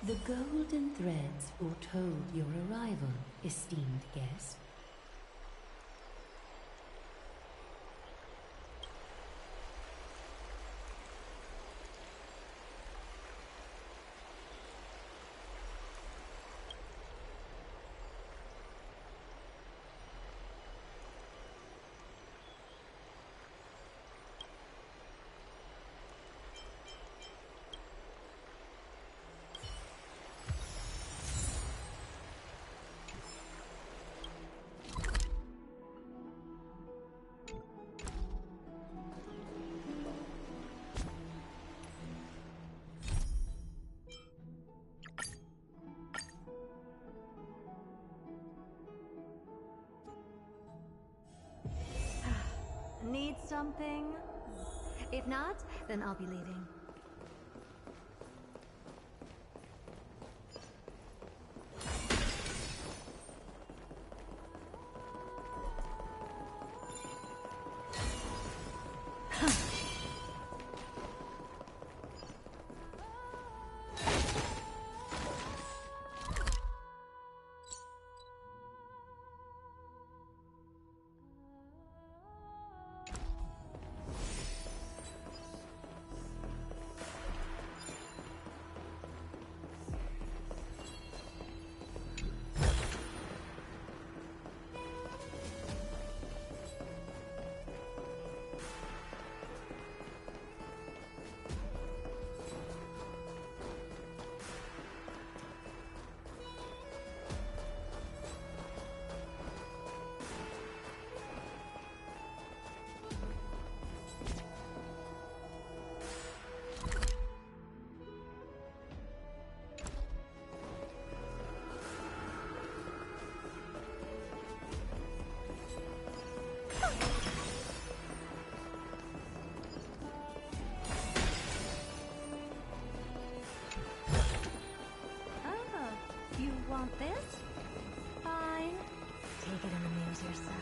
The golden threads foretold your arrival, esteemed guest. Need something? If not, then I'll be leaving. Want this? Fine. Take it and amuse yourself.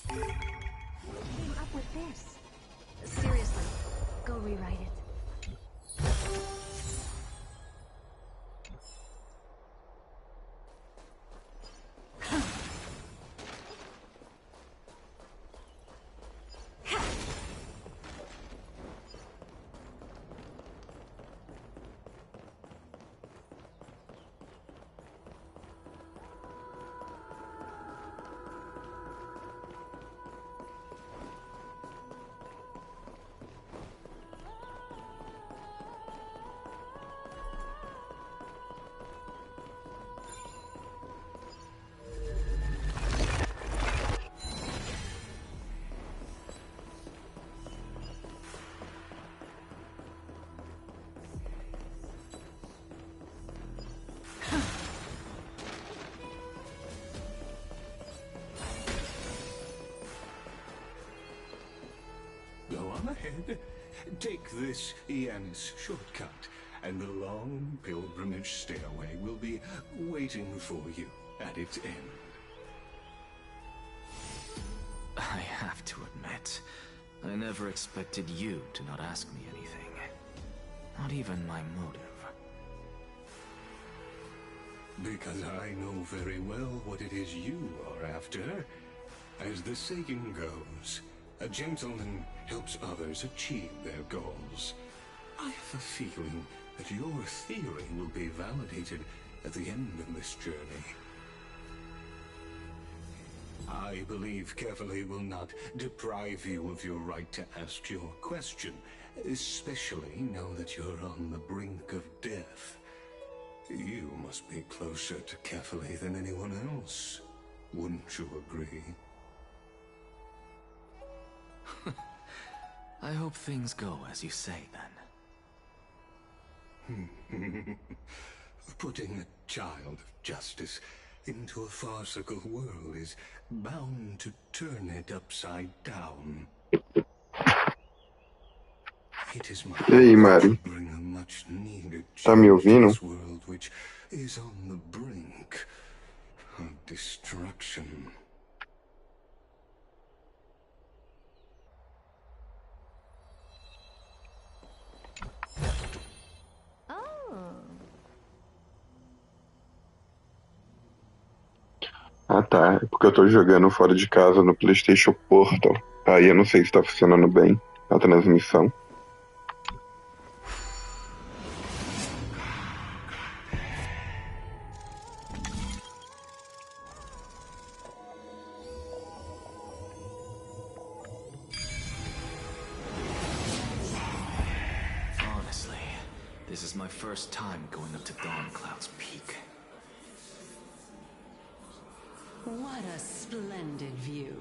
Came up with this? Seriously, go rewrite it. ahead. Take this Yanis shortcut, and the long pilgrimage stairway will be waiting for you at its end. I have to admit, I never expected you to not ask me anything. Not even my motive. Because I know very well what it is you are after. As the saying goes, a gentleman helps others achieve their goals. I have a feeling that your theory will be validated at the end of this journey. I believe Kefali will not deprive you of your right to ask your question, especially now that you're on the brink of death. You must be closer to Kefali than anyone else. Wouldn't you agree? I hope things go as you say, then. Putting a child of justice into a farcical world is bound to turn it upside down. It is my E aí, Mari? to bring a much needed Tá me change to ouvindo? this world which is on the brink of destruction. Ah tá, é porque eu tô jogando fora de casa no PlayStation Portal. Aí eu não sei se tá funcionando bem a transmissão. Honestly, this is my first time going up to Dawn Cloud's peak. What a splendid view.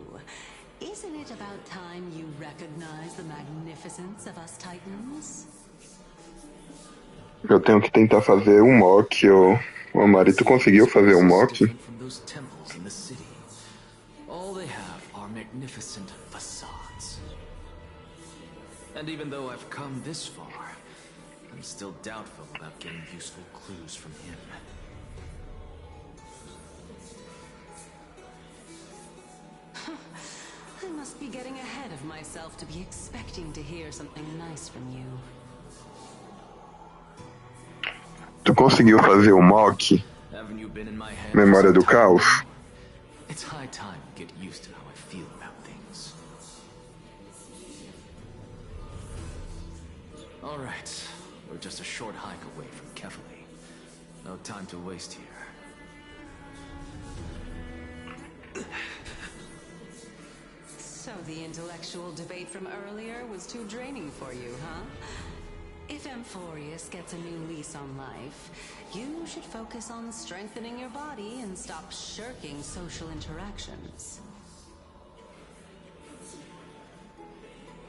Isn't it about time you recognize the magnificence of us Titans? Eu tenho que tentar fazer um mock. Ô Mari, tu conseguiu fazer um mock? Different from those temples in the city. All they have are magnificent facades. And even though I've come this far, I'm still doubtful about getting useful clues from him. I must be getting ahead of myself to be expecting to hear something nice from you. Tu conseguiu fazer o mock Haven't you been in my head Memória for do some time Caos? now? It's high time you get used to how I feel about things. All right, we're just a short hike away from Kefali. No time to waste here. So the intellectual debate from earlier was too draining for you, huh? If Amphorius gets a new lease on life, you should focus on strengthening your body and stop shirking social interactions.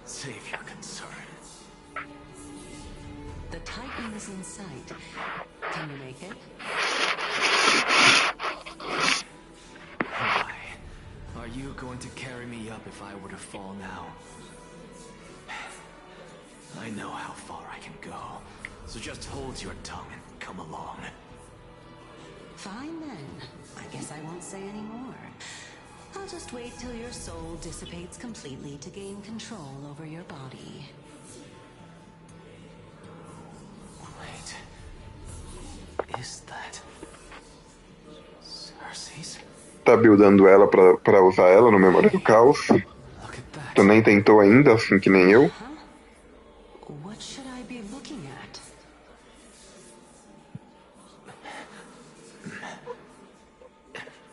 Save your concern. The Titan is in sight. Can you make it? Why? Are you going to carry me up if I were to fall now? I know how far I can go, so just hold your tongue and come along. Fine then. I guess I won't say any more. I'll just wait till your soul dissipates completely to gain control over your body. Wait. Is that Cersei's? Tá buildando ela pra usar ela no Memória do Caos. Look at that. Tu nem tentou ainda, assim que nem eu. What should I be looking at?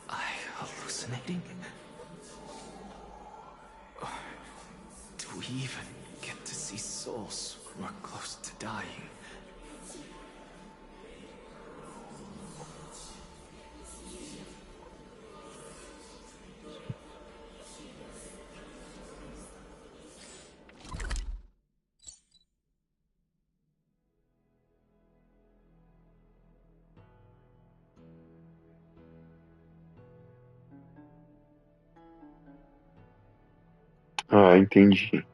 I hallucinating? Or do we even get to see souls who are close to dying? Ah, entendi.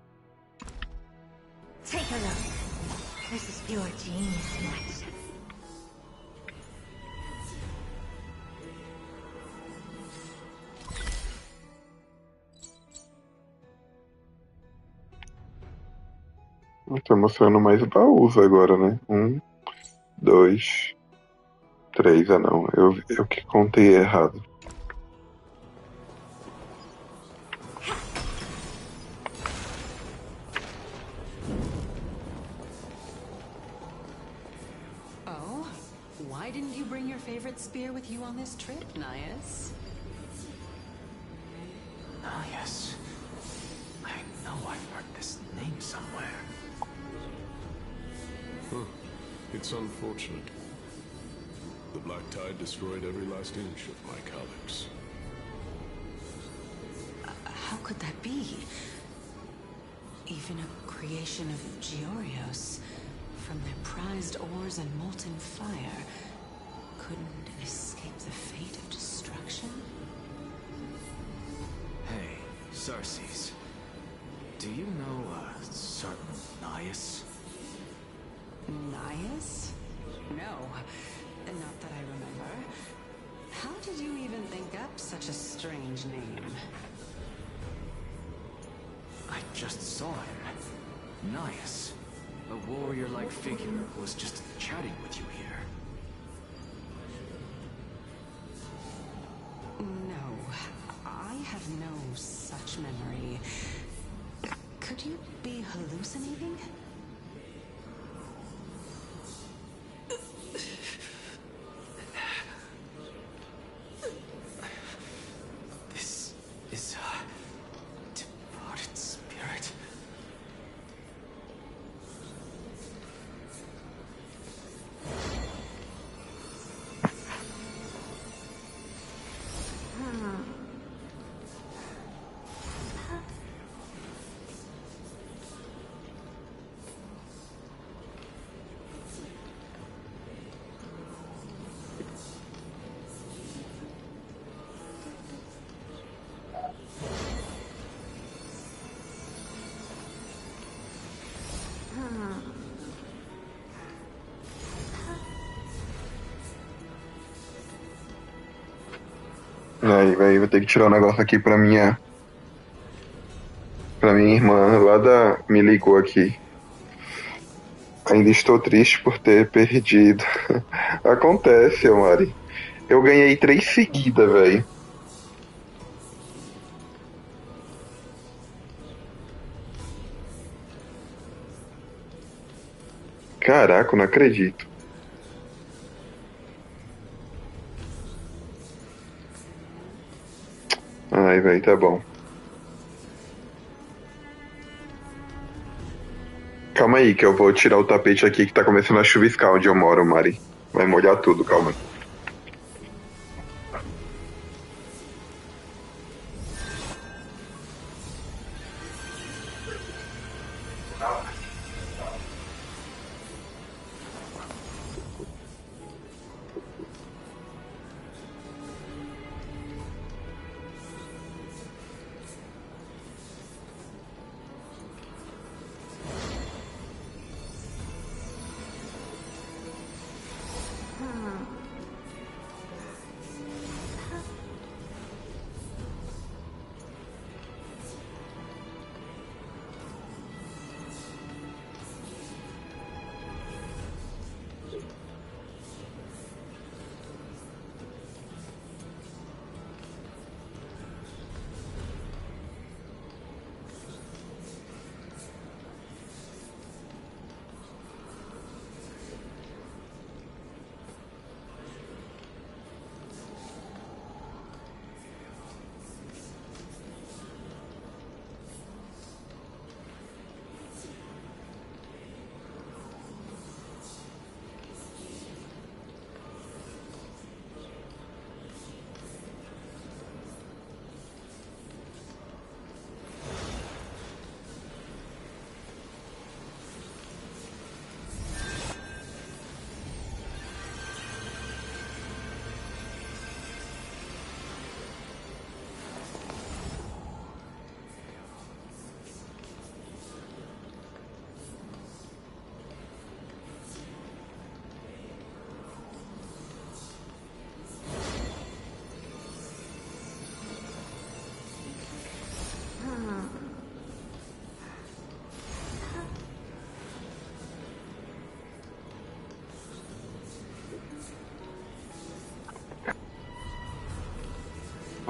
Tô mostrando mais baús agora, né? 1, 2, 3. Ah, não. Eu que contei errado. Oh? Why didn't you bring your favorite spear with you on this trip, Nias? Nias. I know I've heard this name somewhere. Huh. It's unfortunate. The Black Tide destroyed every last inch of my calyx. How could that be? Even a creation of Georios, from their prized ores and molten fire, couldn't escape the fate of destruction? Hey, Sarces. Do you know a certain Nias? Nias? No, not that I remember. How did you even think up such a strange name? I just saw him. Nias. A warrior-like figure who was just chatting with you here. No, I have no such memory. Could you be hallucinating? This is a departed spirit. Aí, velho, vou ter que tirar um negócio aqui pra minha irmã lá da... Me ligou aqui. Ainda estou triste por ter perdido. Acontece, Mari. Eu ganhei 3 seguidas, velho. Caraca, eu não acredito. Ai, velho, tá bom. Calma aí, que eu vou tirar o tapete aqui que tá começando a chuviscar onde eu moro, Mari. Vai molhar tudo, calma.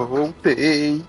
Voltei.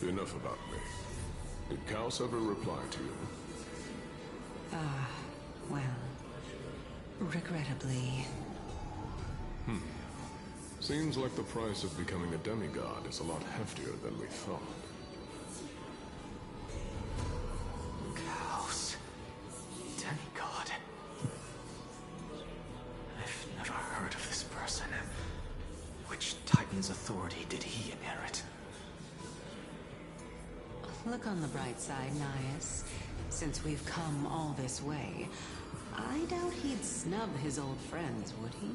Enough about me. Did Kaos ever reply to you? Well, regrettably. Seems like the price of becoming a demigod is a lot heftier than we thought. Kaos. Demigod. I've never heard of this person. Which Titan's authority did he inherit? Look on the bright side, Nias. Since we've come all this way, I doubt he'd snub his old friends, would he?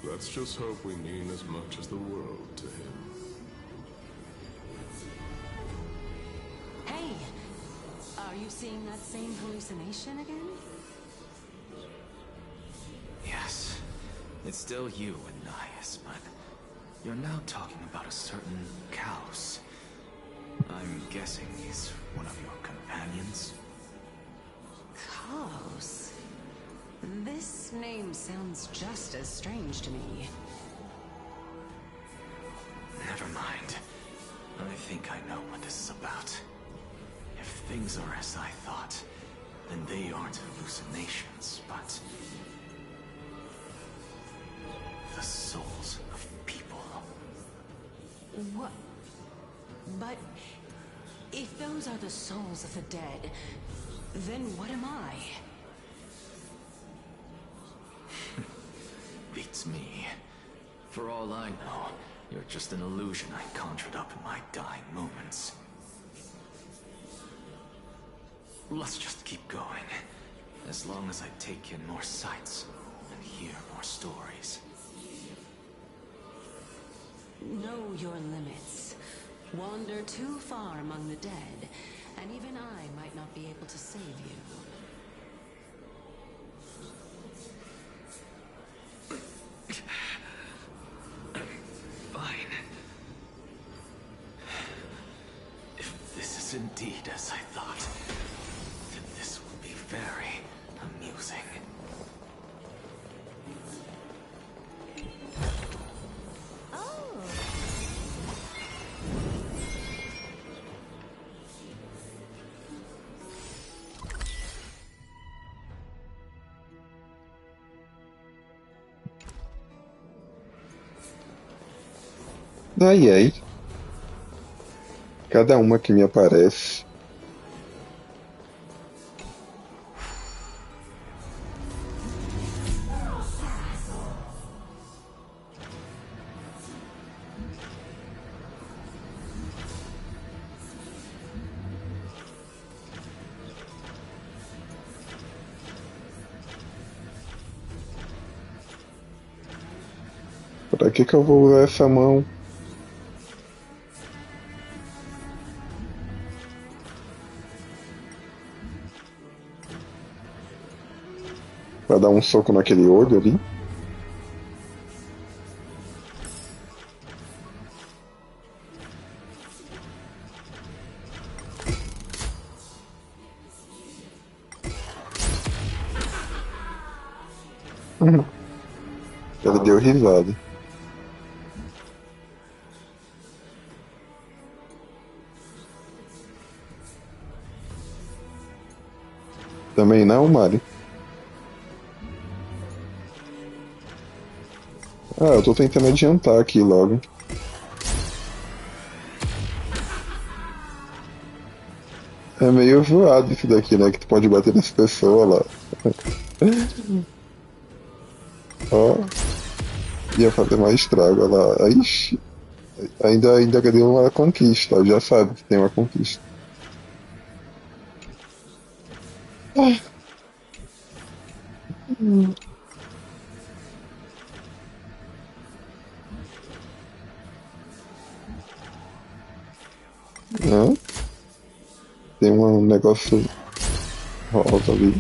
Let's just hope we mean as much as the world to him. Hey! Are you seeing that same hallucination again? Yes. It's still you and Nias, but you're now talking about a certain Kaos. I'm guessing he's one of your companions? Kaos? This name sounds just as strange to me. Never mind. I think I know what this is about. If things are as I thought, then they aren't hallucinations, but the souls of people. What? But if those are the souls of the dead, then what am I? Beats me. For all I know, you're just an illusion I conjured up in my dying moments. Let's just keep going. As long as I take in more sights and hear more stories. Know your limits. Wander too far among the dead, and even I might not be able to save you. Fine. If this is indeed as I thought, then this will be very amusing. Ai, ai. Cada uma que me aparece. Pra que eu vou usar essa mão? Pra dar um soco naquele olho ali? Ele deu risada. Também não, Mari? Ah, eu tô tentando adiantar aqui logo. É meio voado isso daqui, né? Que tu pode bater nessa pessoa lá. Ó, ia fazer mais estrago, olha lá. Ixi, ainda deu uma conquista, já sabe que tem uma conquista. Hã? Tem um negócio rosa ali.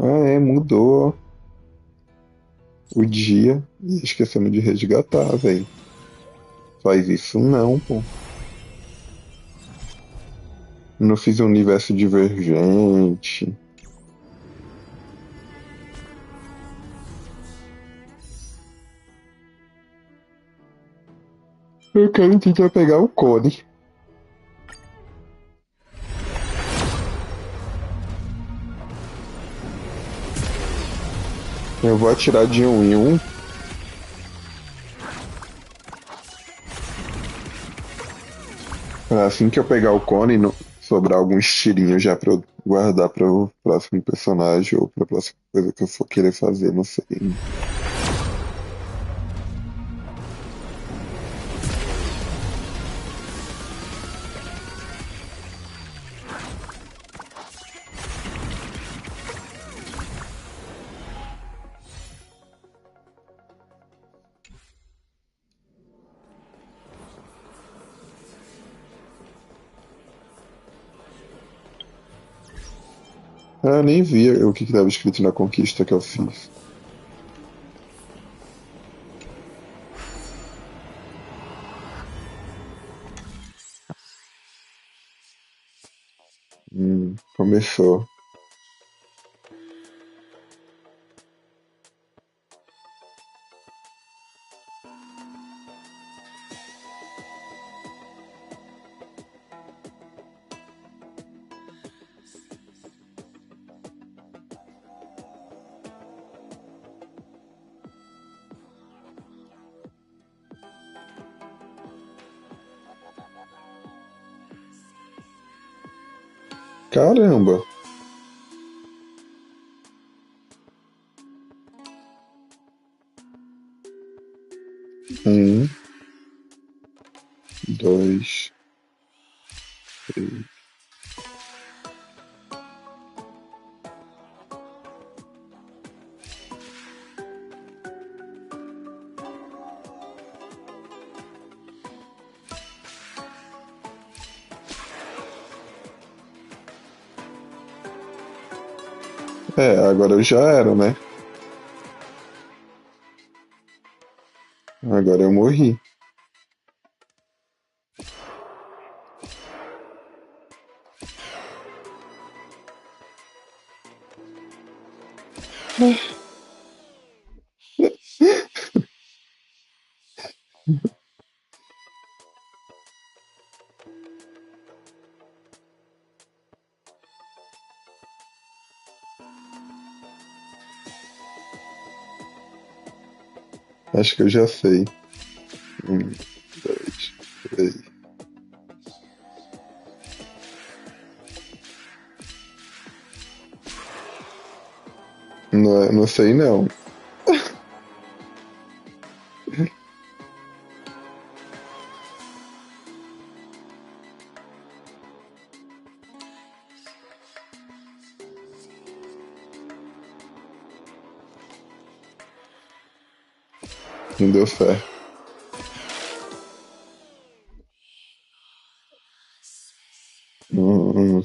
Ah, é, mudou o dia e esquecendo de resgatar, velho. Faz isso não, pô. Não fiz um universo divergente. Eu quero tentar pegar o cone. Eu vou atirar de um em um. Pra assim que eu pegar o cone, sobrar alguns tirinhos já pra eu guardar para o próximo personagem ou pra próxima coisa que eu for querer fazer, não sei. Ah, nem vi o que estava escrito na conquista que eu fiz. Começou. Caramba! Um, dois, três. É, agora eu já era, né? Agora eu morri. Acho que eu já sei. 2, 3. Não, não sei não. Não deu certo. Hum.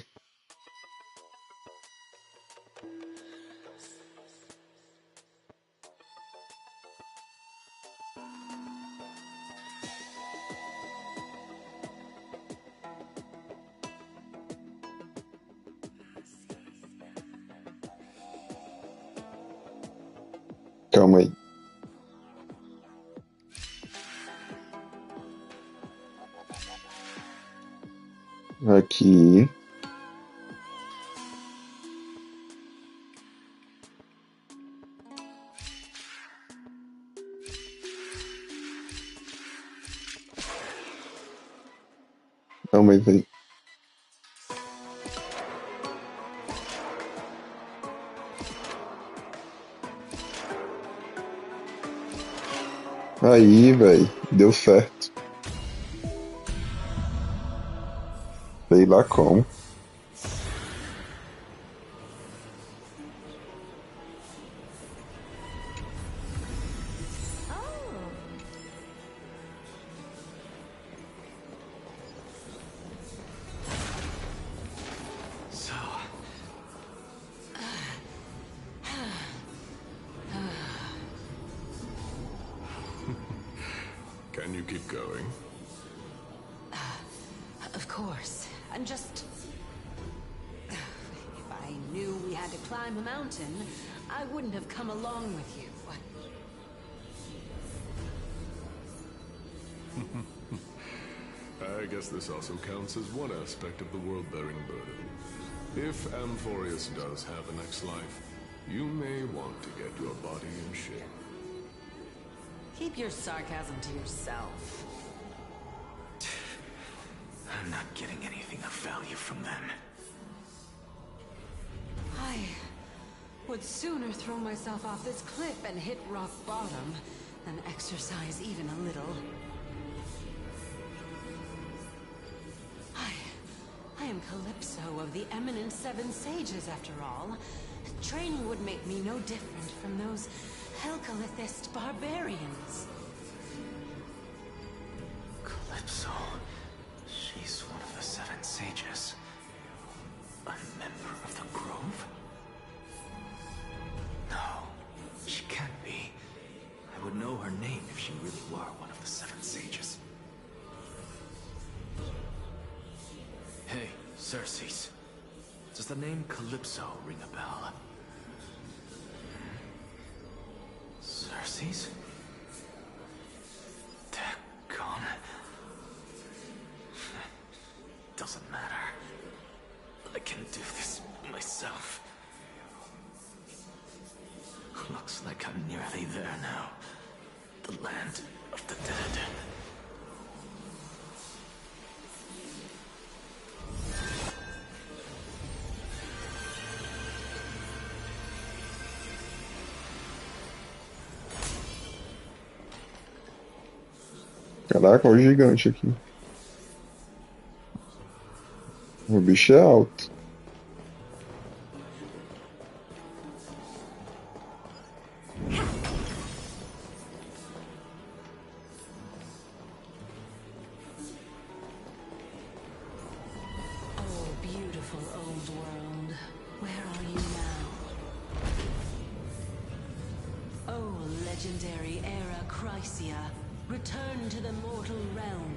Calma aí. Aqui. Não, mas aí. Aí, velho. Deu certo. Sei lá como. Can you keep going? Of course. And just... If I knew we had to climb a mountain, I wouldn't have come along with you. I guess this also counts as one aspect of the world-bearing burden. If Amphorius does have a next life, you may want to get your body in shape. Keep your sarcasm to yourself. I'm not getting anything of value from them. I would sooner throw myself off this cliff and hit rock bottom than exercise even a little. I am Calypso of the eminent Seven Sages, after all. Training would make me no different from those Helcalithist barbarians. Calypso. She's one of the Seven Sages. A member of the Grove? No, she can't be. I would know her name if she really were one of the Seven Sages. Hey, Circes. Does the name Calypso ring a bell? Circes? Daggone. Doesn't matter. I can do this myself. Looks like I'm nearly there now. The land of the dead. Caraca, olha o gigante aqui. O bicho é alto. Oh, beautiful old world. Where are you now? Oh, legendary era Chrysia. Return to the mortal realm.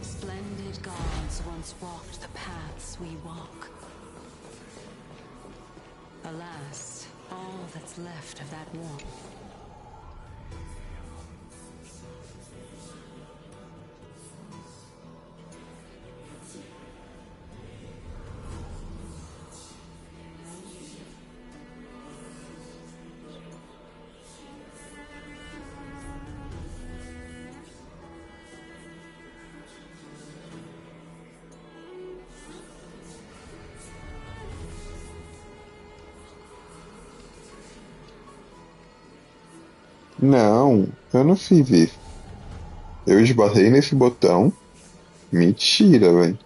Splendid gods once walked the paths we walk. Alas, all that's left of that warmth. Não, eu não fiz isso. Eu esbarrei nesse botão. Mentira, velho.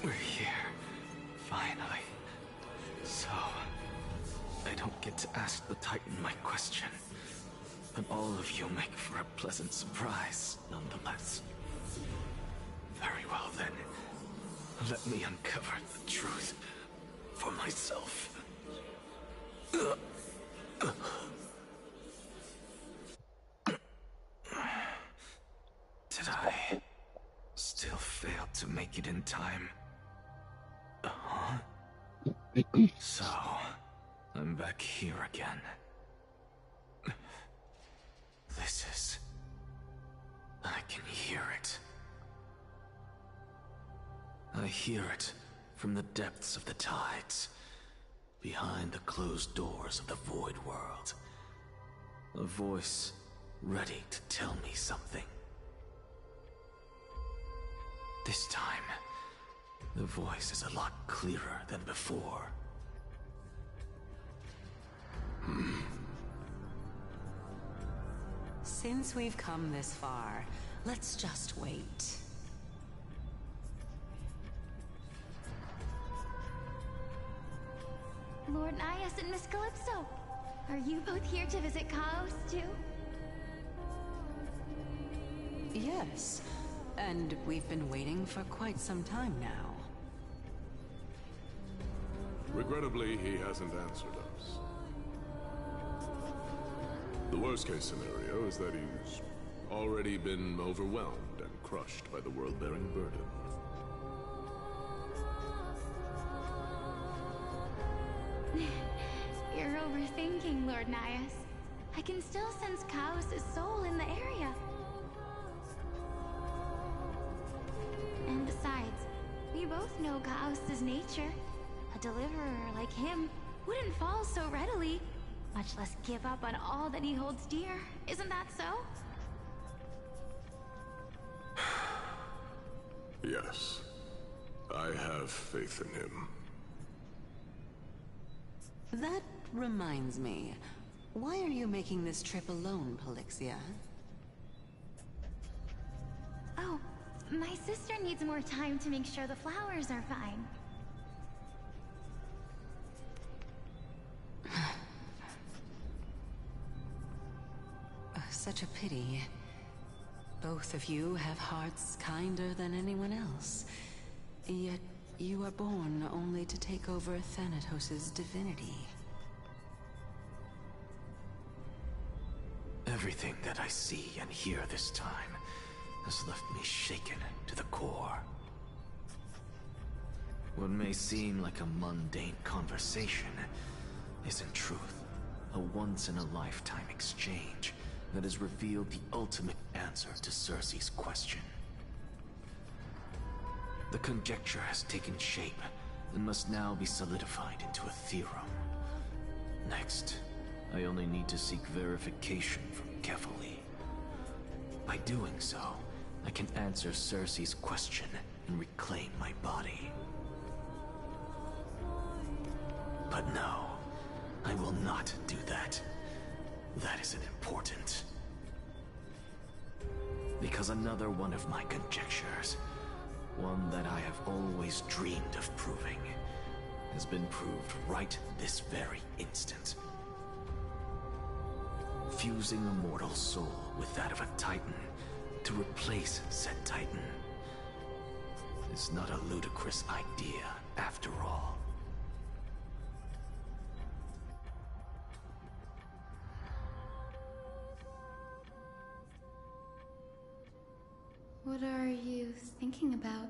We're here, finally. So, I don't get to ask the Titan my question, but all of you make for a pleasant surprise, nonetheless. Very well then, let me uncover the truth for myself. Did I still fail to make it in time? Huh? So, I'm back here again. This is... I can hear it. I hear it from the depths of the tides, behind the closed doors of the void world. A voice ready to tell me something. This time, the voice is a lot clearer than before. Since we've come this far, let's just wait. Lord Nias and Miss Calypso, are you both here to visit Chaos too? Yes, and we've been waiting for quite some time now. Regrettably, he hasn't answered us. The worst case scenario is that he's already been overwhelmed and crushed by the world-bearing burden. You're overthinking, Lord Nias. I can still sense Chaos' soul in the area. And besides, we both know Chaos' nature. A deliverer like him wouldn't fall so readily, much less give up on all that he holds dear. Isn't that so? Yes. I have faith in him. That reminds me. Why are you making this trip alone, Polixia? Oh, my sister needs more time to make sure the flowers are fine. Such a pity. Both of you have hearts kinder than anyone else. Yet you are born only to take over Thanatos' divinity. Everything that I see and hear this time has left me shaken to the core. What may seem like a mundane conversation is in truth a once-in-a-lifetime exchange that has revealed the ultimate answer to Circe's question. The conjecture has taken shape and must now be solidified into a theorem. Next, I only need to seek verification from Kefali. By doing so, I can answer Circe's question and reclaim my body. But no, I will not do that. That isn't important. Because another one of my conjectures, one that I have always dreamed of proving, has been proved right this very instant. Fusing a mortal soul with that of a Titan to replace said Titan is not a ludicrous idea after all. What are you thinking about?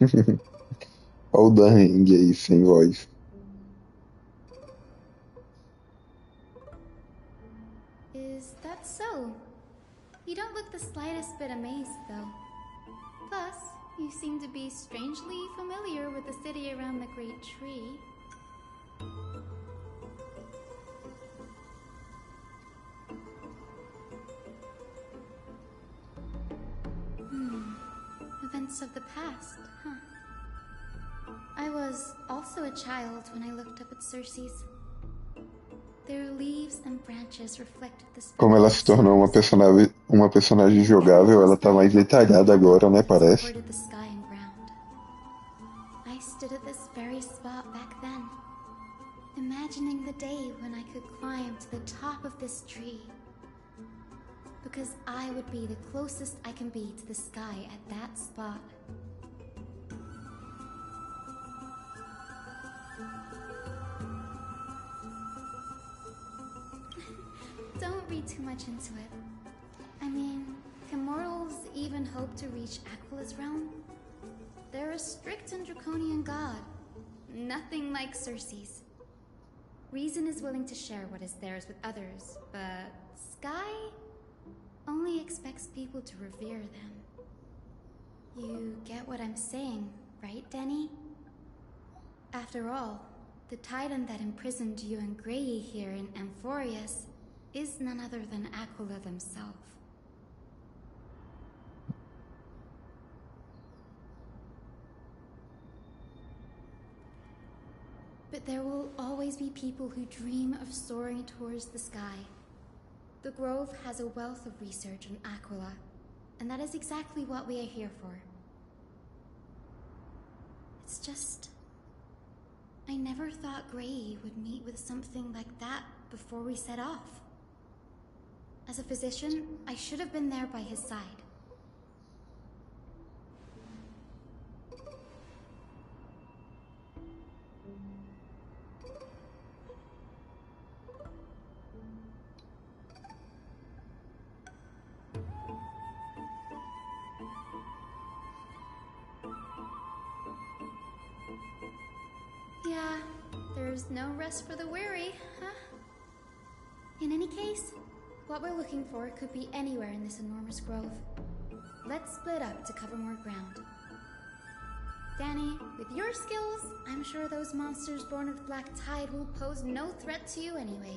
Olha o Dang aí, sem voz. Is that so? You don't don't look the slightest bit amazed, though. Plus, you seem to be strangely familiar with the city around the Great Tree. Events of the past, huh? I was also a child when I looked up at Circe's. Their leaves and branches reflected the Como ela se tornou uma personagem jogável, ela tá mais detalhada agora, né, parece. The sky and ground. I stood at this very spot back then, imagining the day when I could climb to the top of this tree. Because I would be the closest I can be to the sky at that spot. Don't read too much into it. I mean, can mortals even hope to reach Aquila's realm? They're a strict and draconian god. Nothing like Circe's. Reason is willing to share what is theirs with others, but Sky only expects people to revere them. You get what I'm saying, right, Denny? After all, the titan that imprisoned you and Grey here in Amphorius is none other than Aquila themselves. But there will always be people who dream of soaring towards the sky. The Grove has a wealth of research on Aquila, and that is exactly what we are here for. It's just... I never thought Grey would meet with something like that before we set off. As a physician, I should have been there by his side. Yeah, there's no rest for the weary, huh? In any case, what we're looking for could be anywhere in this enormous grove. Let's split up to cover more ground. Danny, with your skills, I'm sure those monsters born of the Black Tide will pose no threat to you anyway.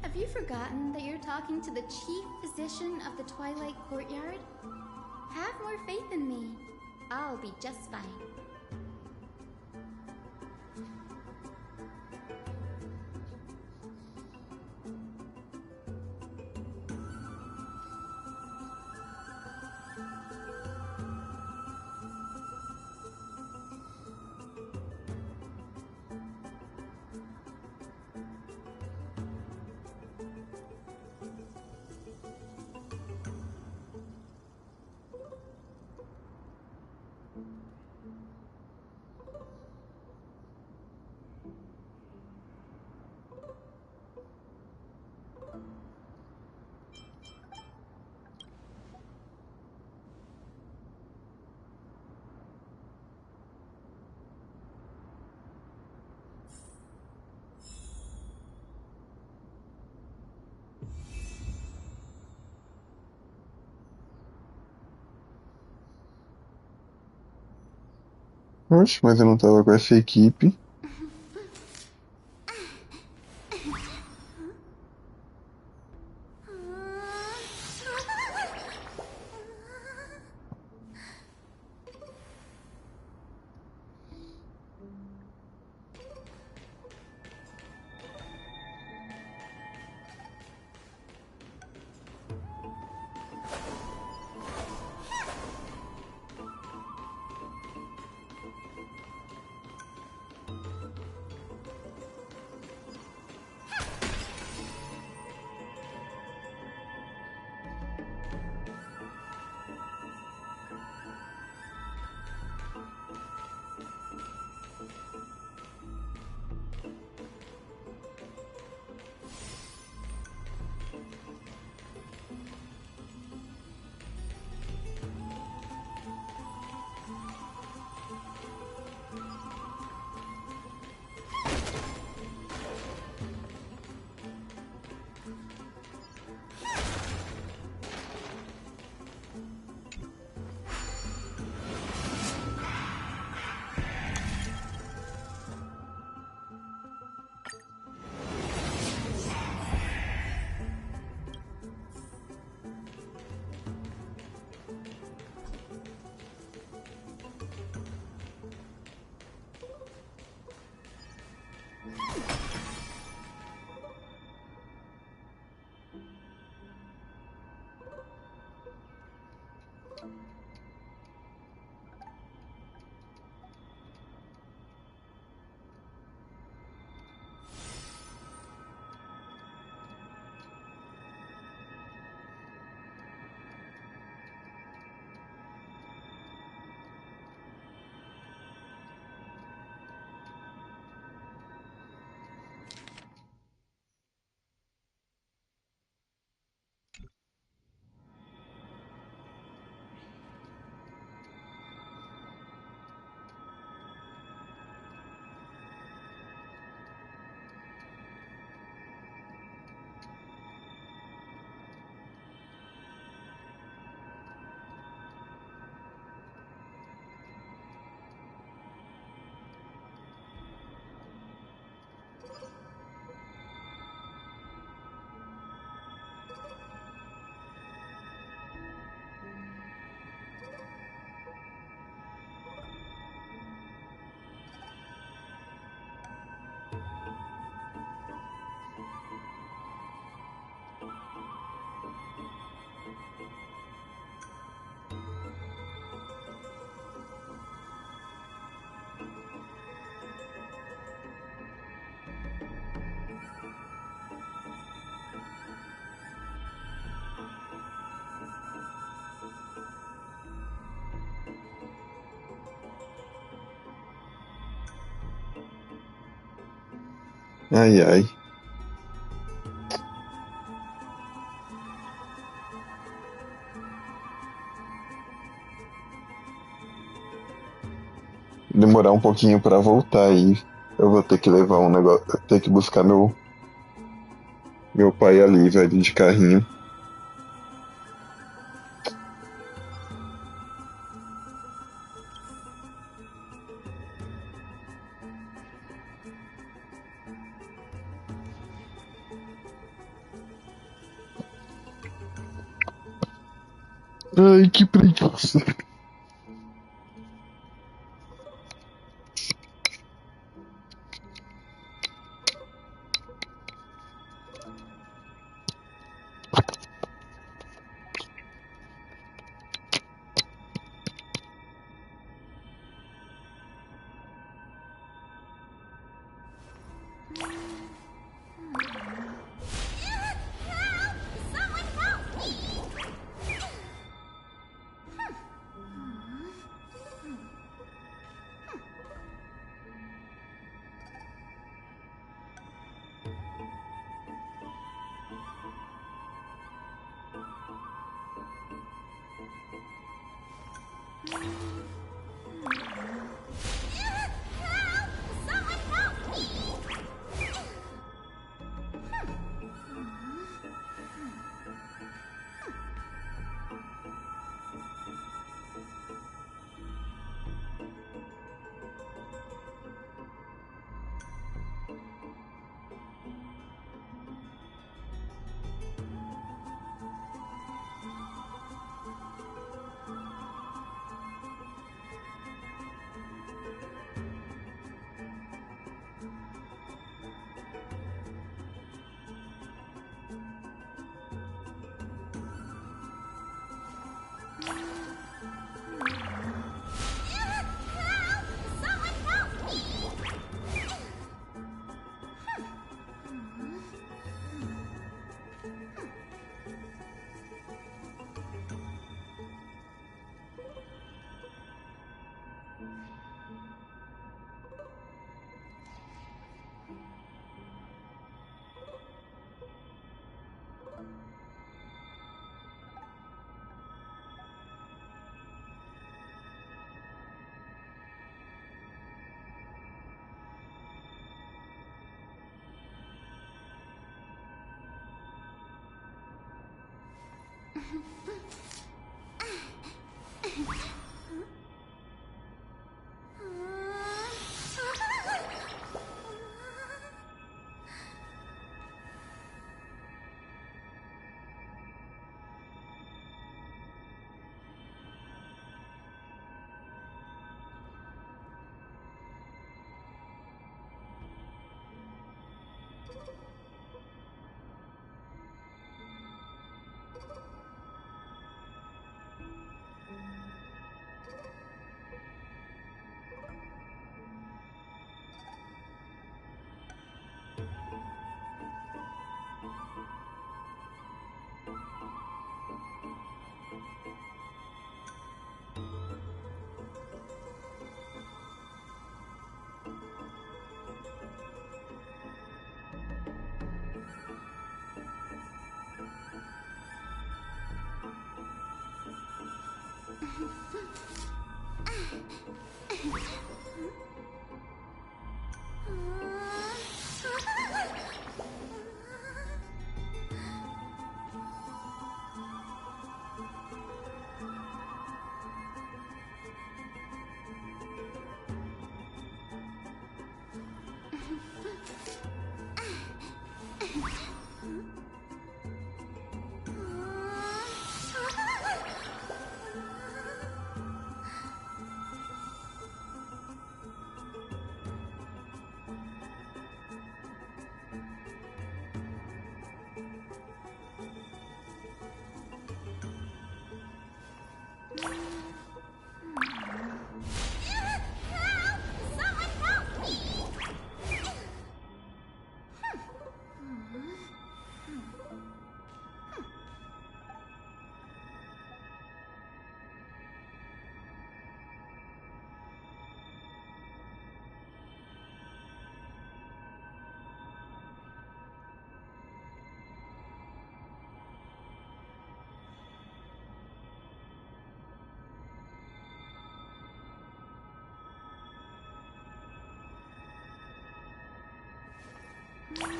Have you forgotten that you're talking to the chief physician of the Twilight Courtyard? Have more faith in me. I'll be just fine. Oxe, mas eu não tava com essa equipe. Ai, ai. Demorar um pouquinho pra voltar aí. Eu vou ter que levar um negócio. Ter que buscar meu pai ali, velho, de carrinho. Ai, que preguiça. Someone help me! Help! Someone help me! Help! Someone help me! Someone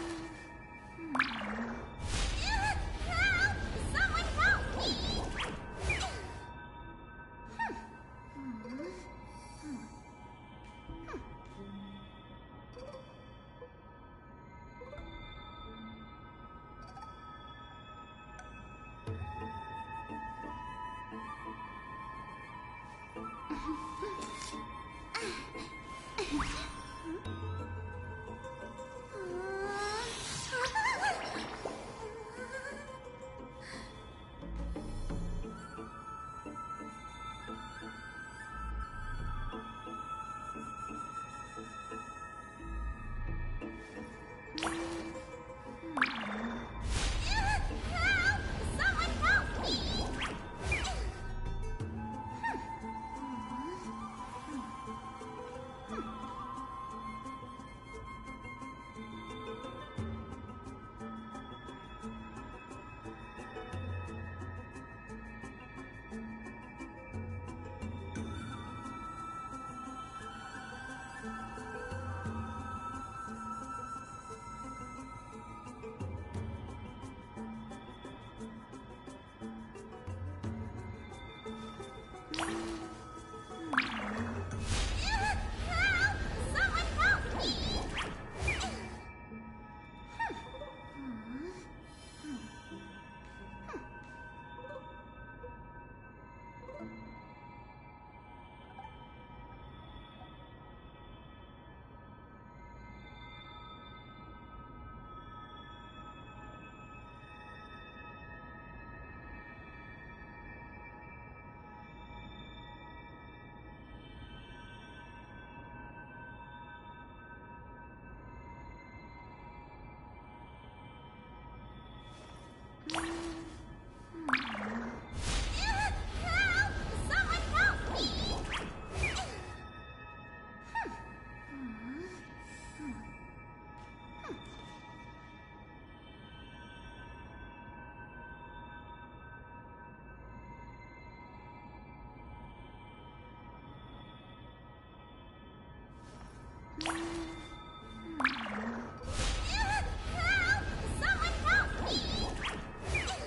help me!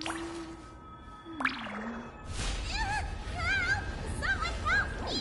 Someone help me!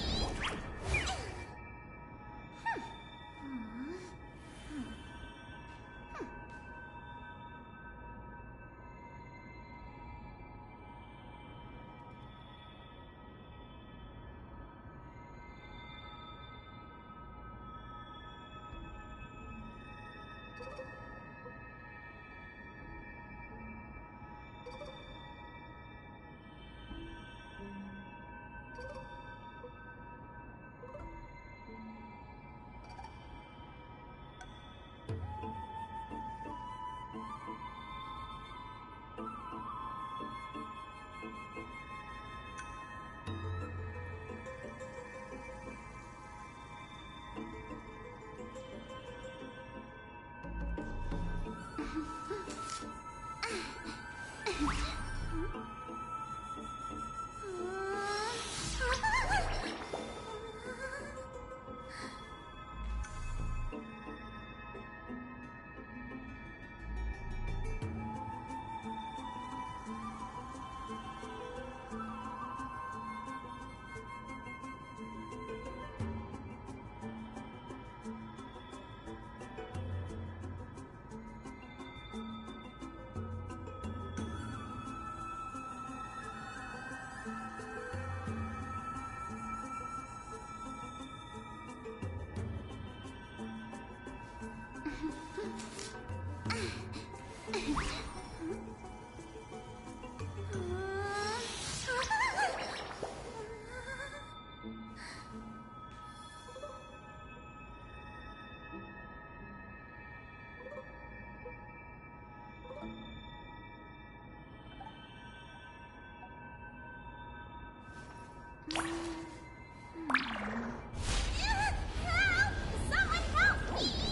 Someone help me! Someone help me!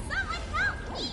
Someone help me!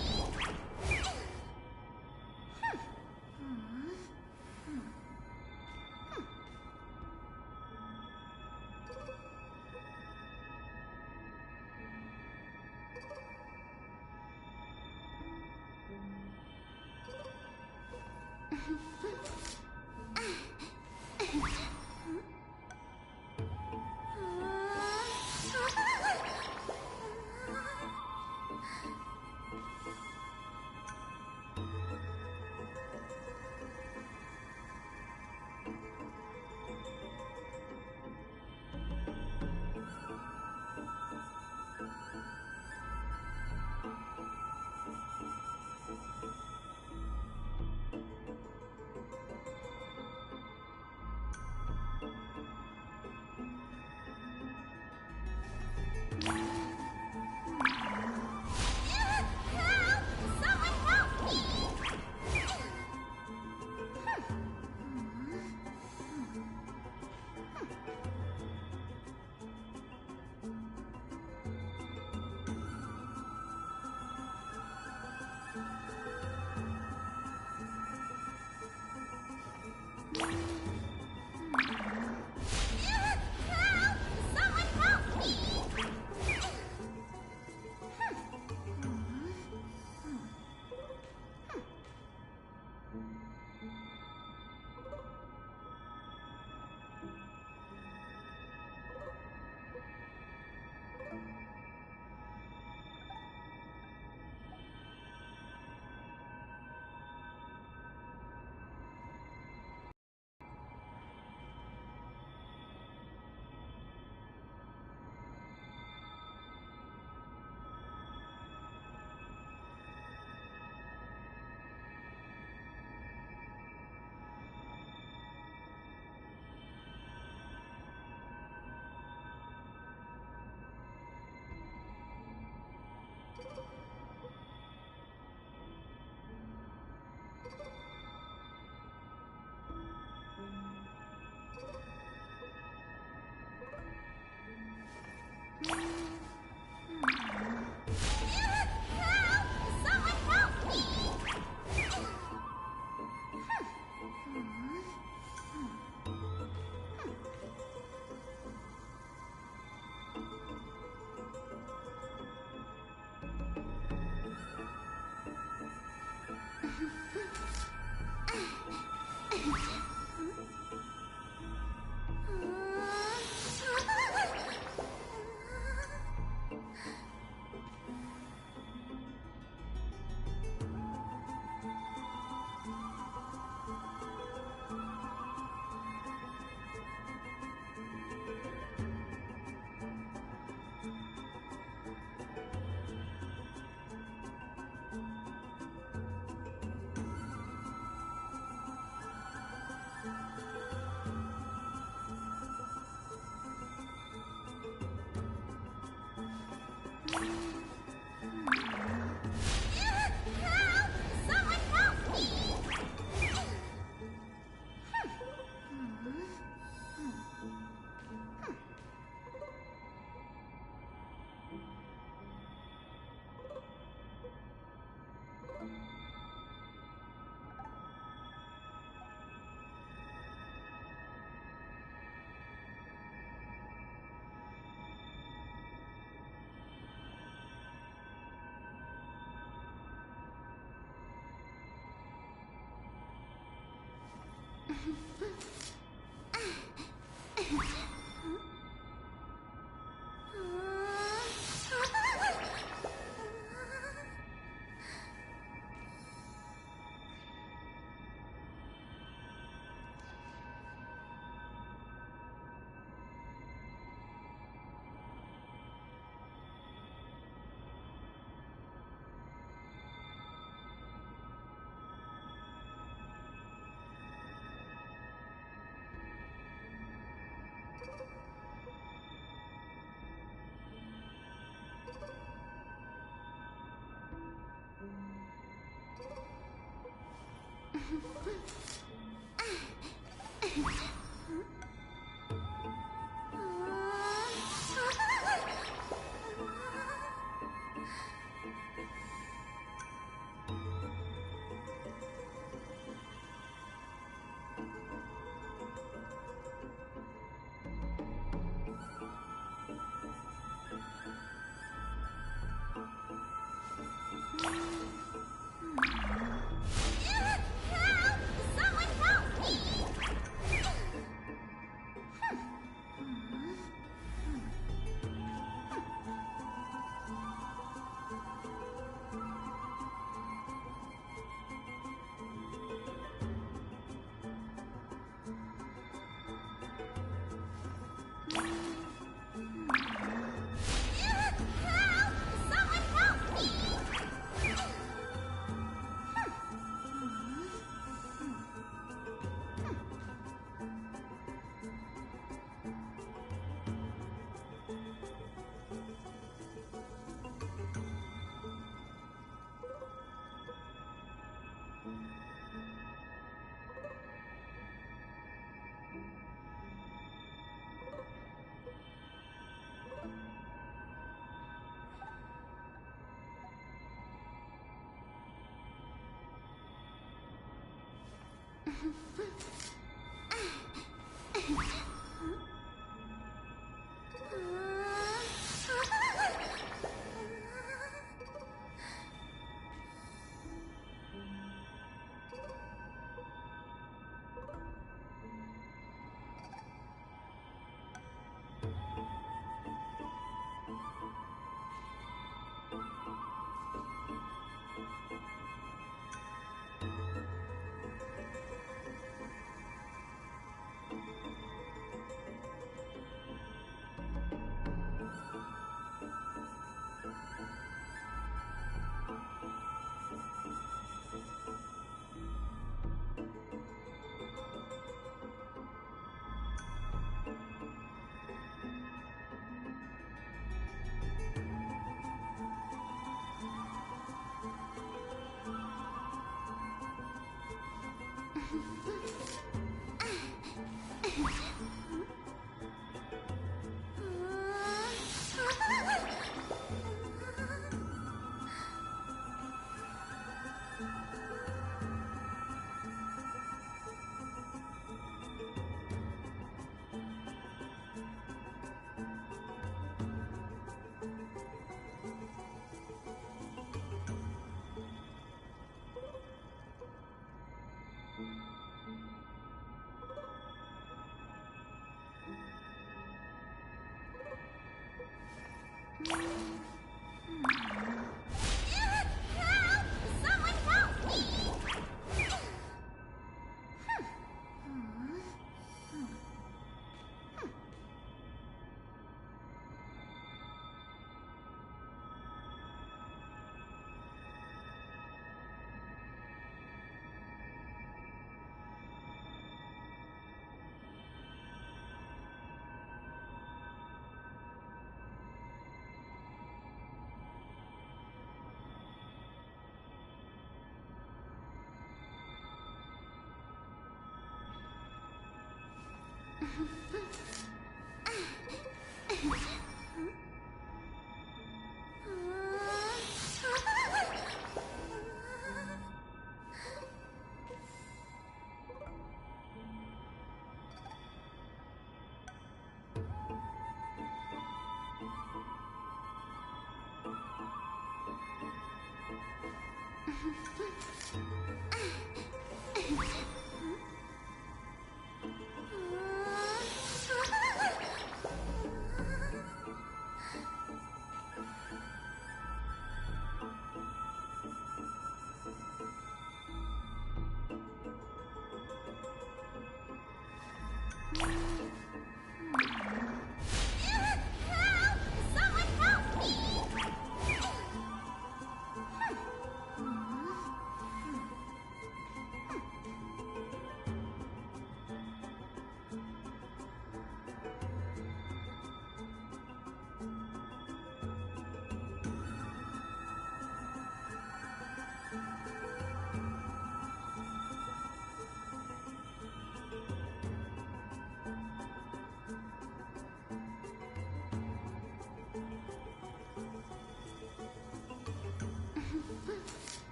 Someone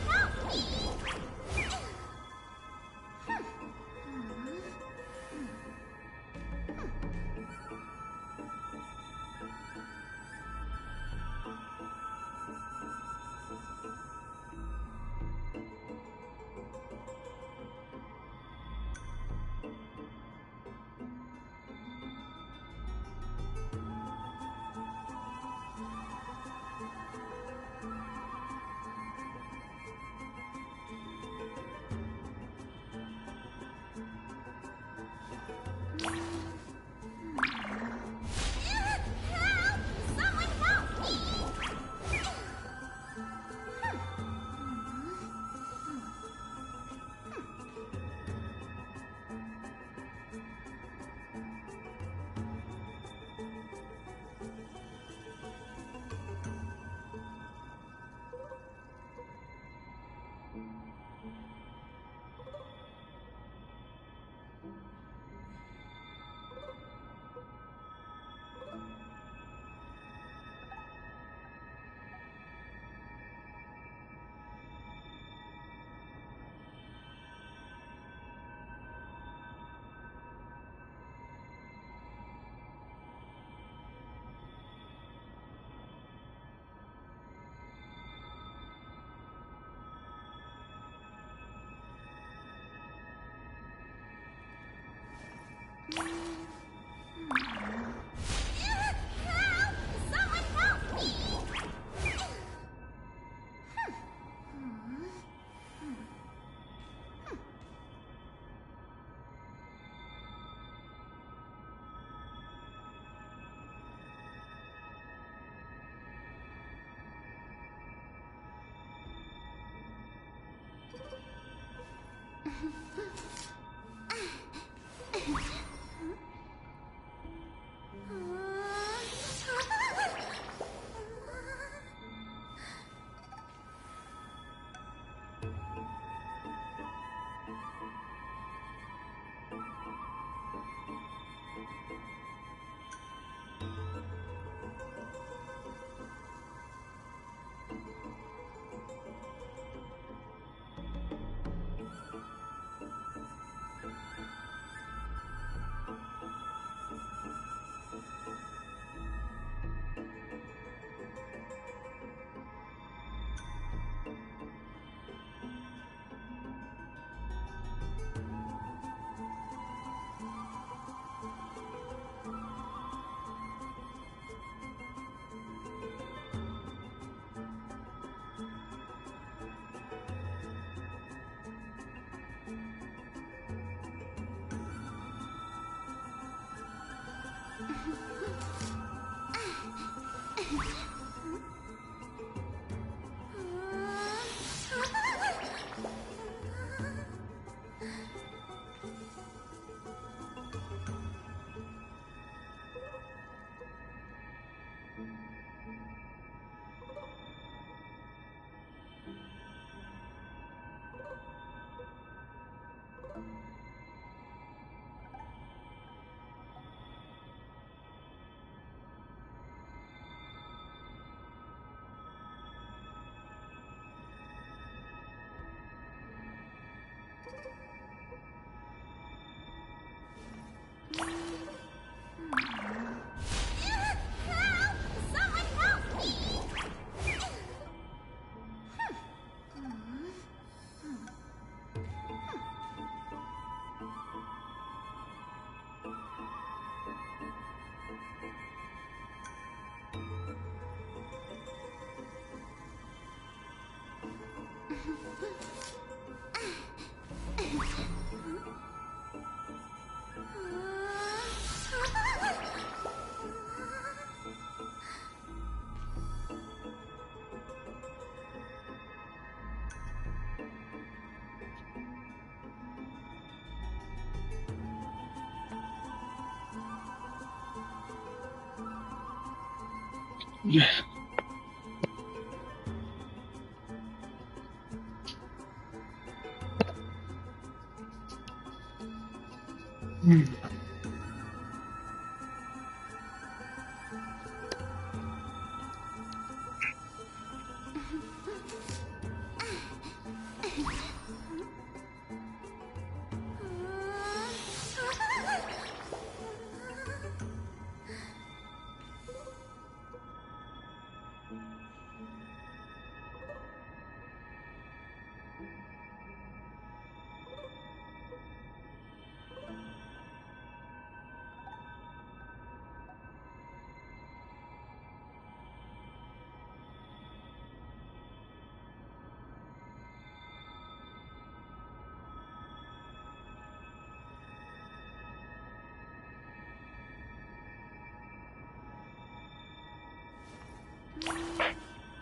help me!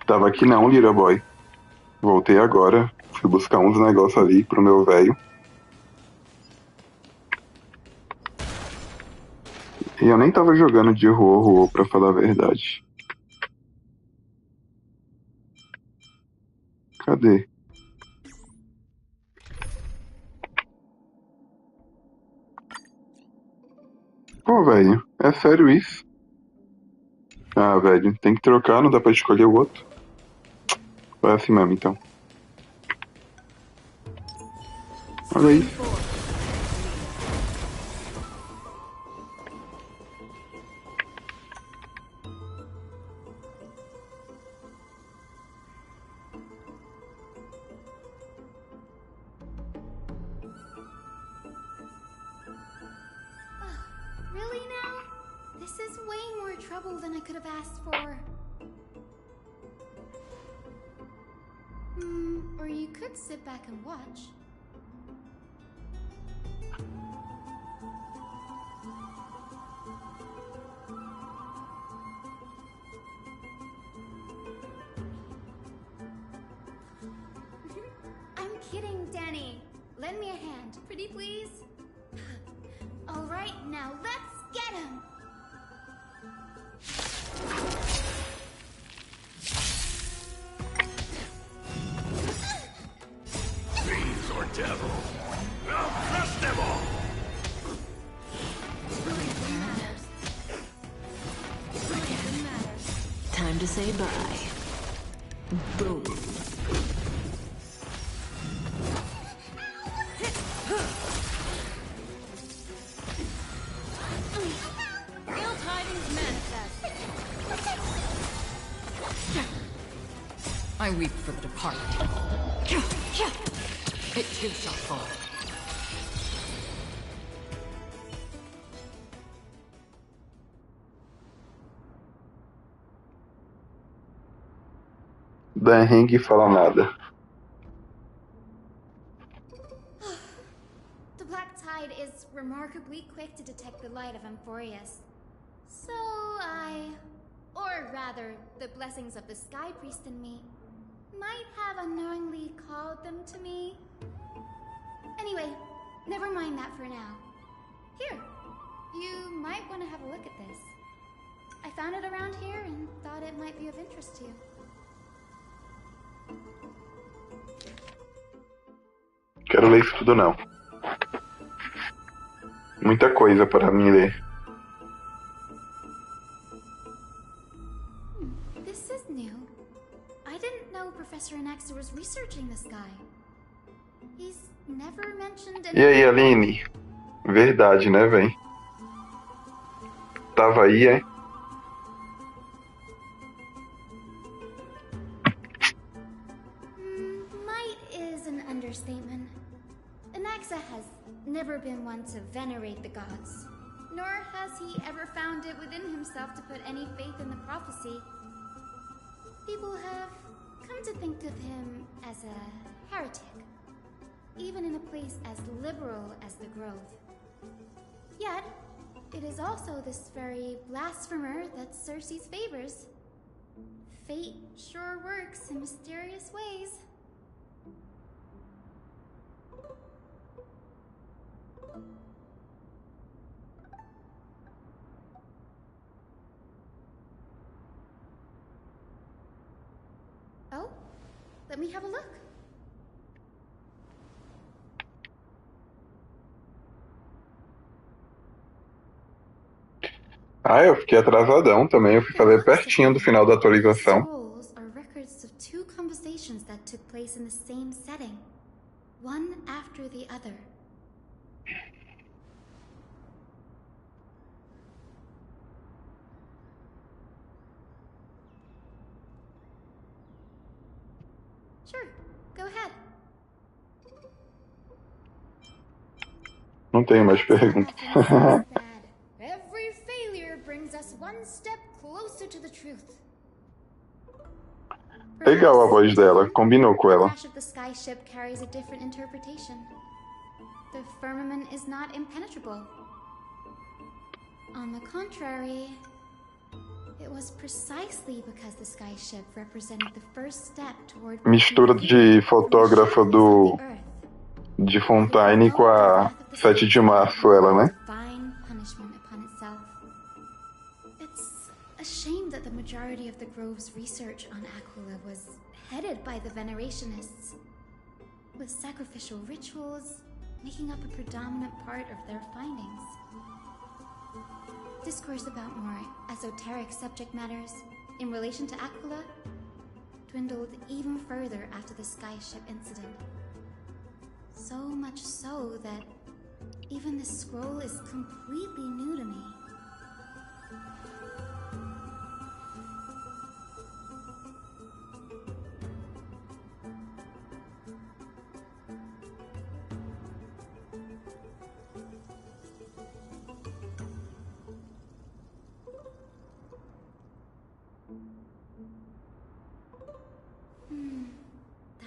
Tava aqui não, Little Boy. Voltei agora. Fui buscar uns negócios ali pro meu velho. E eu nem tava jogando de horror, pra falar a verdade. Cadê? Pô, velho, é sério isso? Ah, velho, tem que trocar, não dá pra escolher o outro. Vai assim mesmo, então. Olha aí. Really now? This is way more trouble than I could have asked for. Or you could sit back and watch. I'm kidding, Danny. Lend me a hand, pretty please? All right, now let's get him! Fiends or devils, I'll crush them all! Time to say bye. Boom. Ill tidings manifest. I weep for the departed. It too shall fall. Dan Heng fala nada. The black tide is remarkably quick to detect the light of Amphorius. So or rather, the blessings of the Sky Priest in me, might have unknowingly called them to me. Anyway, never mind that for now. Here, you might want to have a look at this. I found it around here and thought it might be of interest to you. Quero ler isso tudo não. Muita coisa para mim ler. This is new. I didn't know Professor Anaxa was researching this guy. He's never mentioned any... E aí, Aline? Verdade, né, véi? Tava aí, é? Might is an understatement. Anaxa has never been one to venerate the gods, nor has he ever found it within himself to put any faith in the prophecy. People have come to think of him as a heretic, even in a place as liberal as the Grove. Yet, it is also this very blasphemer that Circe's favors. Fate sure works in mysterious ways. Let me have a look. Ah, eu fiquei atrasadão também. Eu fui fazer pertinho do final da atualização. Scrolls are records of two conversations that took place in the same setting, one after the other. Sure, go ahead. Não tenho mais perguntas. Every failure brings us one step closer to the truth. Legal a voz dela, combinou com The ela. crash of the sky ship carries a different interpretation. The firmament is not impenetrable. On the contrary, it was precisely because the sky ship represented the first step toward Mistura de fotógrafo de Fontaine com a 7 de março, ela, né? Fine punishment upon itself. It's a shame that the majority of the Grove's research on Aquila was headed by the Venerationists, with sacrificial rituals making up a predominant part of their findings. Discourse about more esoteric subject matters in relation to Aquila dwindled even further after the skyship incident. So much so that even this scroll is completely new to me.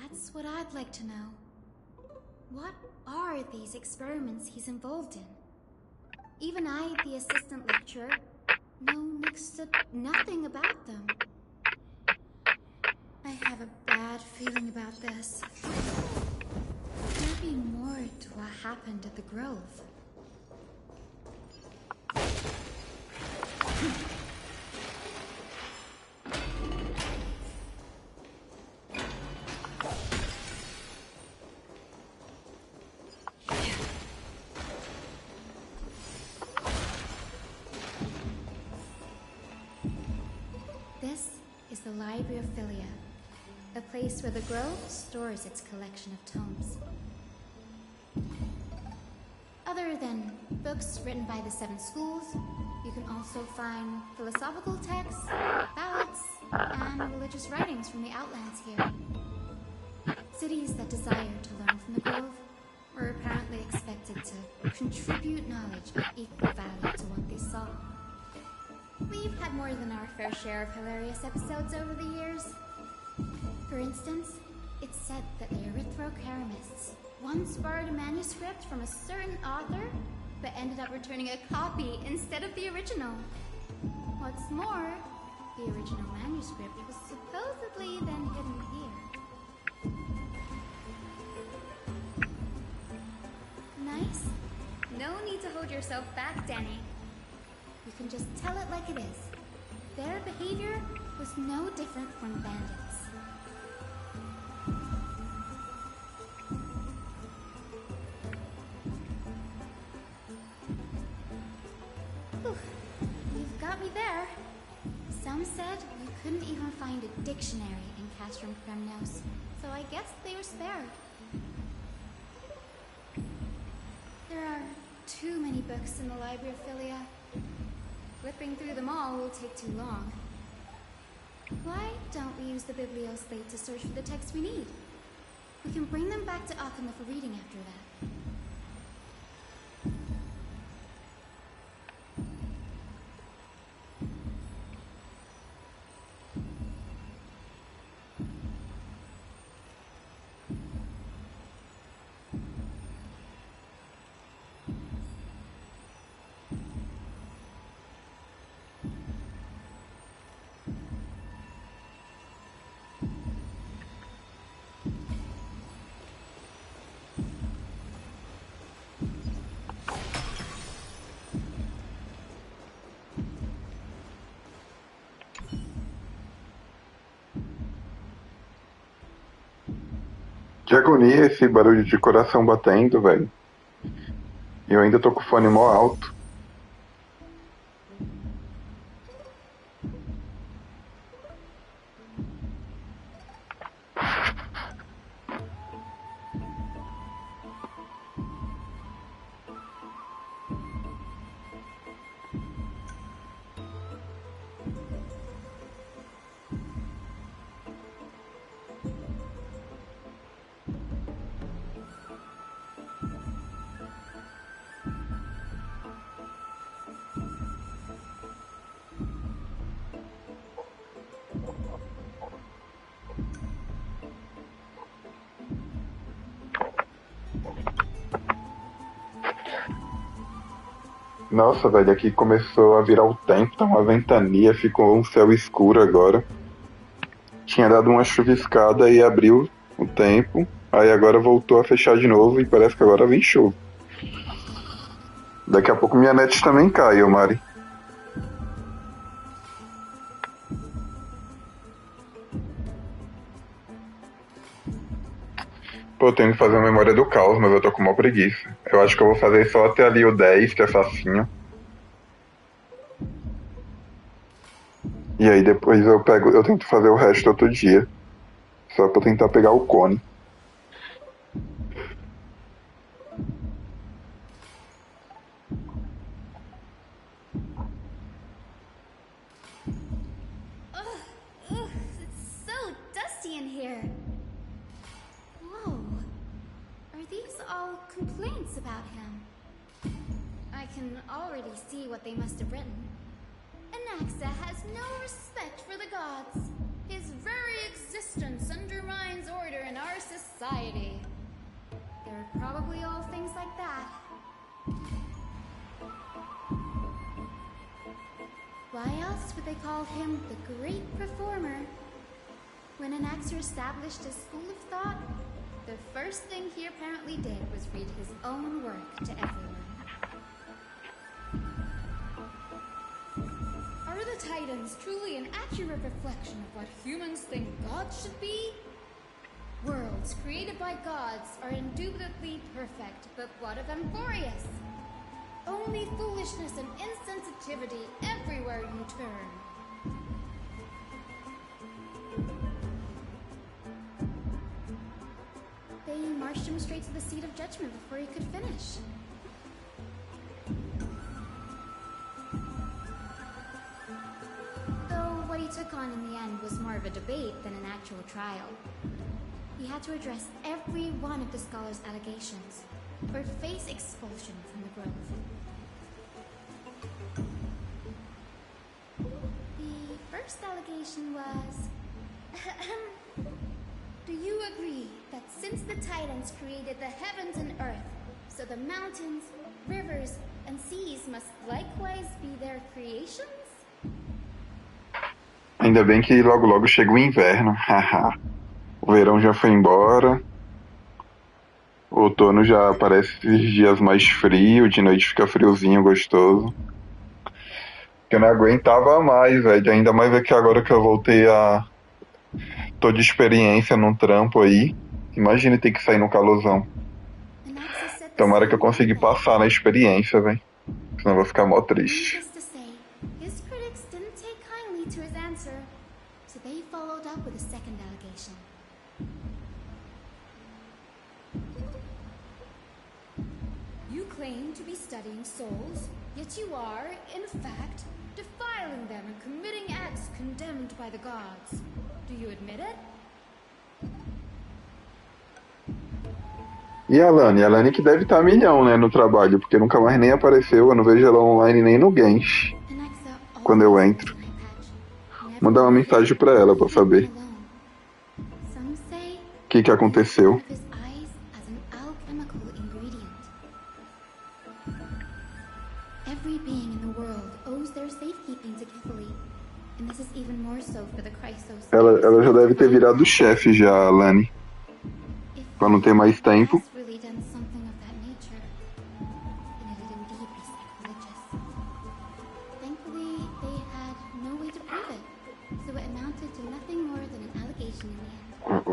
That's what I'd like to know. What are these experiments he's involved in? Even I, the assistant lecturer, know next to nothing about them. I have a bad feeling about this. There'll be more to what happened at the Grove. This is the Library of Philia, a place where the Grove stores its collection of tomes. Other than books written by the 7 schools, you can also find philosophical texts, ballads, and religious writings from the Outlands here. Cities that desire to learn from the Grove were apparently expected to contribute knowledge of equal value to what they saw. We've had more than our fair share of hilarious episodes over the years. For instance, it's said that the erythrocheramists once borrowed a manuscript from a certain author, but ended up returning a copy instead of the original. What's more, the original manuscript was supposedly then hidden here. Nice? No need to hold yourself back, Danny. You can just tell it like it is. Their behavior was no different from bandits. Whew. You've got me there. Some said you couldn't even find a dictionary in Castrum Kremnos, so I guess they were spared. There are too many books in the Library of Philia. Flipping through them all will take too long. Why don't we use the biblioslate to search for the texts we need? We can bring them back to Akama for reading after that. Que agonia esse barulho de coração batendo, velho. E eu ainda tô com o fone mó alto. Nossa, velho, aqui começou a virar o tempo, tá uma ventania, ficou um céu escuro agora. Tinha dado uma chuviscada e abriu o tempo, aí agora voltou a fechar de novo e parece que agora vem chuva. Daqui a pouco minha net também cai, ô Mari. Pô, eu tenho que fazer a memória do caos, mas eu tô com uma preguiça. Eu acho que eu vou fazer só até ali o 10, que é facinho. E aí depois eu tento fazer o resto outro dia. Só pra tentar pegar o cone. It's so dusty in here. Whoa. Are these all complaints about him? I can already see what they must have written. Anaxa has no respect for the gods. His very existence undermines order in our society. They're probably all things like that. Why else would they call him the Great Performer? When Anaxer established his school of thought, the first thing he apparently did was read his own work to everyone. Are the Titans truly an accurate reflection of what humans think gods should be? Worlds created by gods are indubitably perfect, but what of Amphorius? Only foolishness and insensitivity everywhere you turn. They marched him straight to the seat of judgment before he could finish. Though what he took on in the end was more of a debate than an actual trial. He had to address every one of the scholar's allegations, or face expulsion from the grove. The first allegation was... Do you agree that since the Titans created the heavens and earth, so the mountains, rivers, and seas must likewise be their creations? Ainda bem que logo logo chega o inverno, haha. O verão já foi embora. O outono já aparece esses dias mais frio, de noite fica friozinho, gostoso. Eu não aguentava mais, velho. Ainda mais é que agora que eu voltei a... Tô de experiência num trampo aí. Imagina ter que sair no calorzão. Tomara que eu consiga passar na experiência, velho. Senão eu vou ficar mó triste. You claim to be studying souls, yet you are, in fact, defiling them and committing acts condemned by the gods. Do you admit it? E a Lani? A Lani que deve estar milhão, né, no trabalho, porque nunca mais nem apareceu, eu não vejo ela online nem no Gensh, quando eu entro. Mandar uma mensagem pra ela pra saber o que aconteceu. Ela já deve ter virado chefe já, a Lani. Pra não ter mais tempo.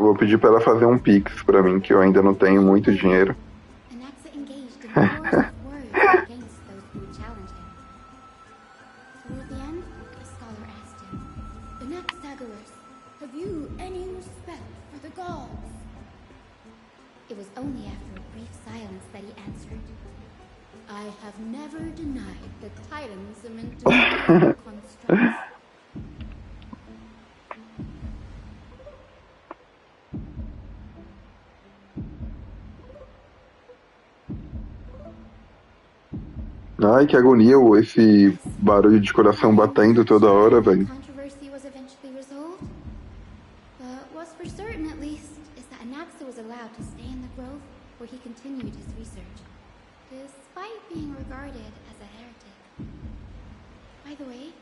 vou pedir pra ela fazer um pix pra mim, que eu ainda não tenho muito dinheiro. Anaxa engaged in wars of words against those who would challenge him. Toward the end, a scholar asked him, Anaxagoras, have you any respect for the gods? It was only after a brief silence that he answered, I have never denied that titans are meant to be constructs. Ai, que agonia, esse barulho de coração batendo toda hora, velho. Controversy was eventually resolved. But what's for certain, at least, is that Anaxa was allowed to stay in the grove where he continued his research, despite being regarded as a heretic. By the way,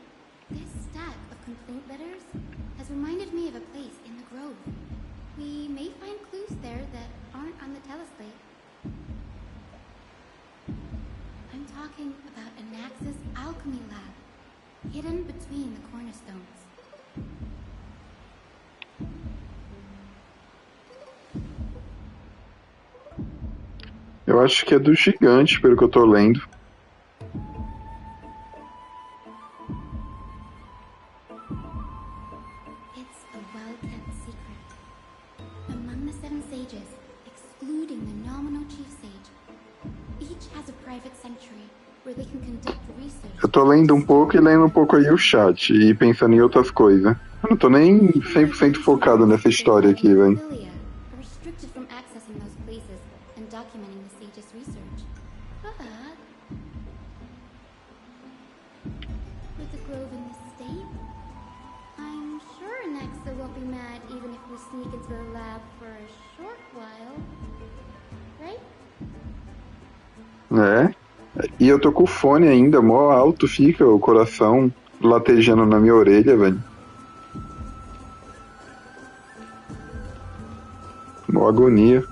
this stack of complaint letters has reminded me of a place in the grove. We may find clues there that aren't on the teleslate. I'm talking about Anaxa's alchemy lab, hidden between the cornerstones. Eu acho que é do gigante, pelo que eu tô lendo. It's a well-kept secret. Among the 7 sages, excluding the nominal chief sage, each has a private sanctuary where they can conduct research. Eu tô lendo um pouco e lendo um pouco aí o chat e pensando em outras coisas. Eu não tô nem 100% focado nessa história aqui, velho. Are restricted from accessing those places and documenting the sage's research. But with the grove in this state, I'm sure Anaxa won't be mad even if we sneak into the lab for a short while. Right? É. E eu tô com o fone ainda, mó alto fica o coração latejando na minha orelha, velho. Mó agonia.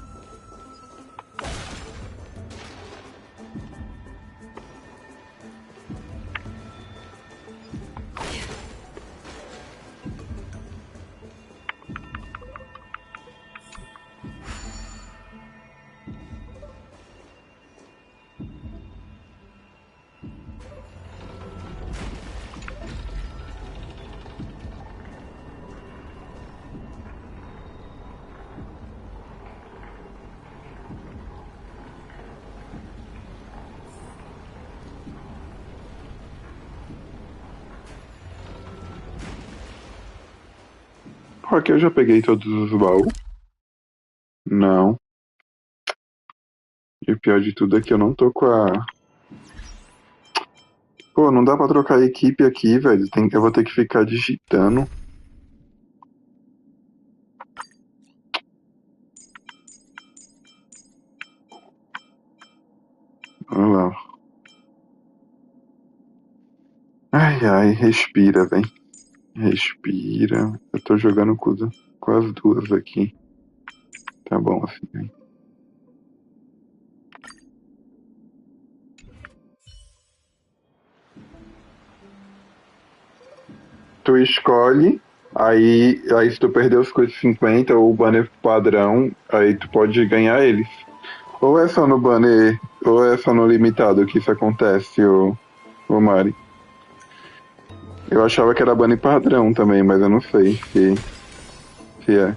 Aqui eu já peguei todos os baús. Não. E o pior de tudo é que eu não tô com a... Pô, não dá pra trocar a equipe aqui, velho. Eu vou ter que ficar digitando. Olha lá. Ai, ai, respira, velho. Respira. Eu tô jogando com as duas aqui. Tá bom assim, velho. Tu escolhe, aí se tu perder os coisas 50 ou o banner padrão, aí tu pode ganhar eles. Ou é só no banner, ou é só no limitado que isso acontece, o Mari. Eu achava que era banner padrão também, mas eu não sei se é.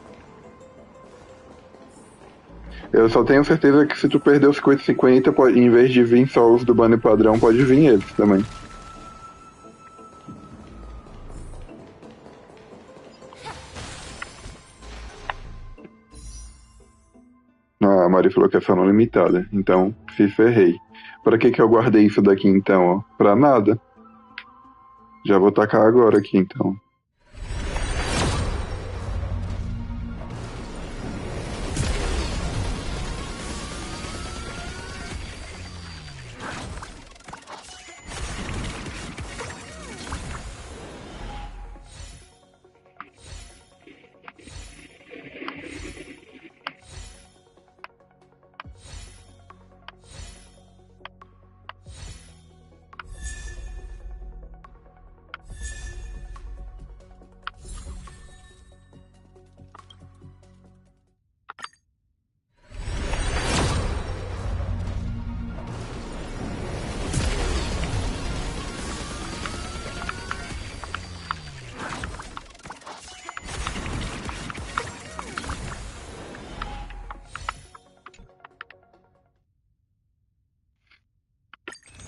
Eu só tenho certeza que se tu perder os coisas 50, em vez de vir só os do banner padrão, pode vir eles também. A Mari falou que é só no limitada, então se ferrei. Pra que eu guardei isso daqui então, ó? Pra nada. Já vou tacar agora aqui então.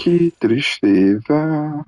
Que tristeza.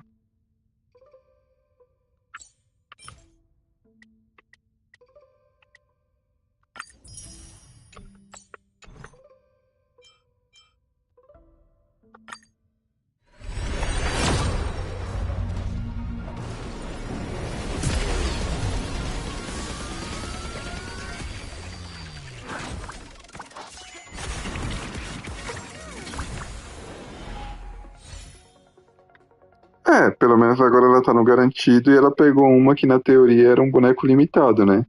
Pelo menos agora ela tá no garantido e ela pegou uma que na teoria era um boneco limitado, né?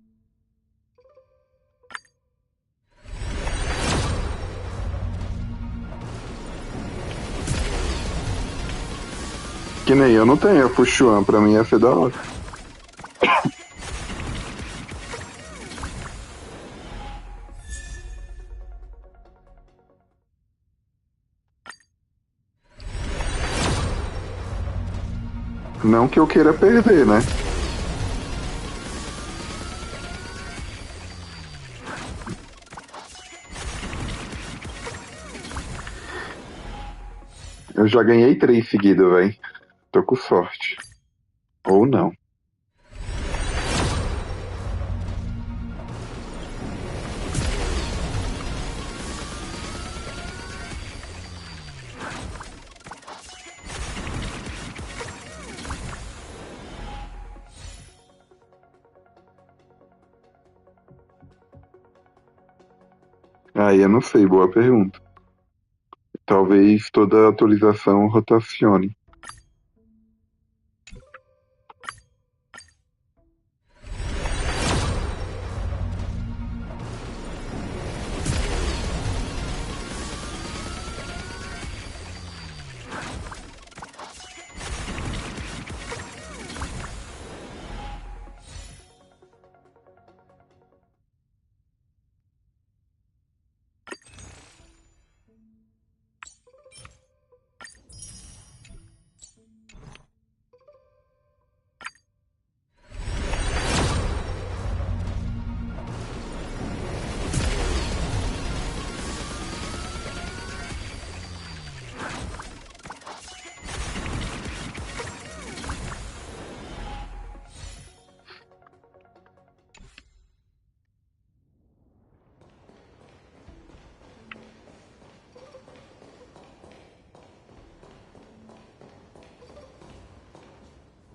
Que nem eu não tenho a Fuxuan, pra mim ia ser da hora. Não que eu queira perder, né? Eu já ganhei 3 seguidos, velho. Tô com sorte. Ou não. Aí eu não sei, boa pergunta. Talvez toda atualização rotacione.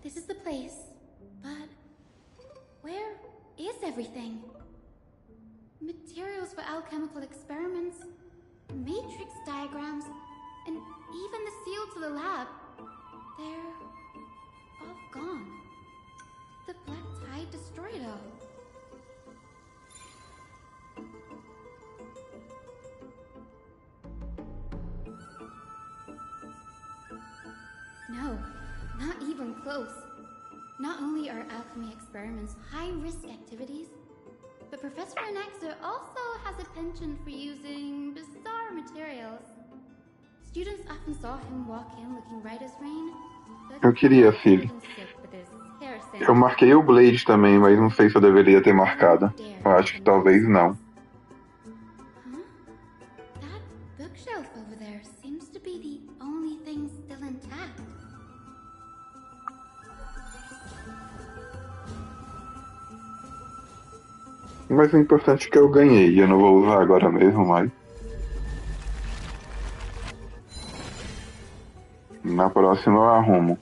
This is the place, but where is everything? Materials for alchemical experiments, matrix diagrams, and even the seal to the lab. They're all gone. The black tide destroyed it all. No, not even close. Not only are alchemy experiments high-risk activities, but Professor Anaxa also has a penchant for using bizarre materials. Students often saw him walk in looking right as rain. Eu queria, filho. Eu marquei o Blade também, mas não sei se eu deveria ter marcado. Eu acho que talvez não. Huh? That bookshelf over there seems to be the only thing still intact. Mas o importante é que eu ganhei. Eu não vou usar agora mesmo, mas... Na próxima eu arrumo.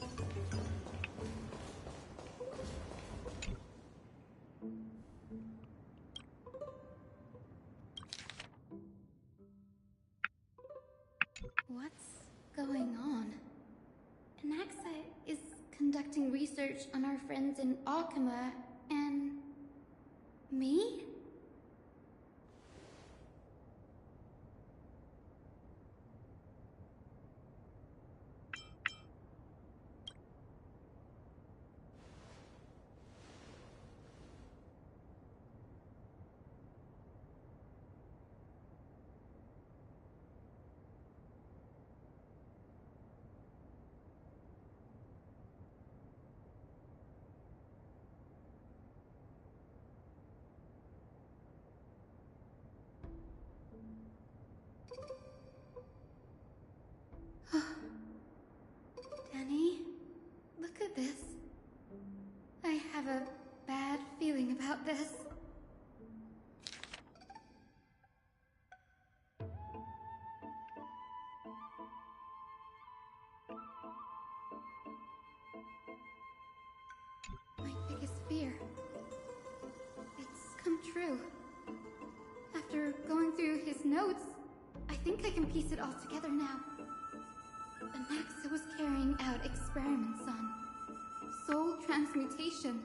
What's going on? Anaxa is conducting research on our friends in Alchema and... me? Look at this. I have a bad feeling about this. My biggest fear. It's come true. After going through his notes, I think I can piece it all together now. Anaxa was carrying out experiments on soul transmutation.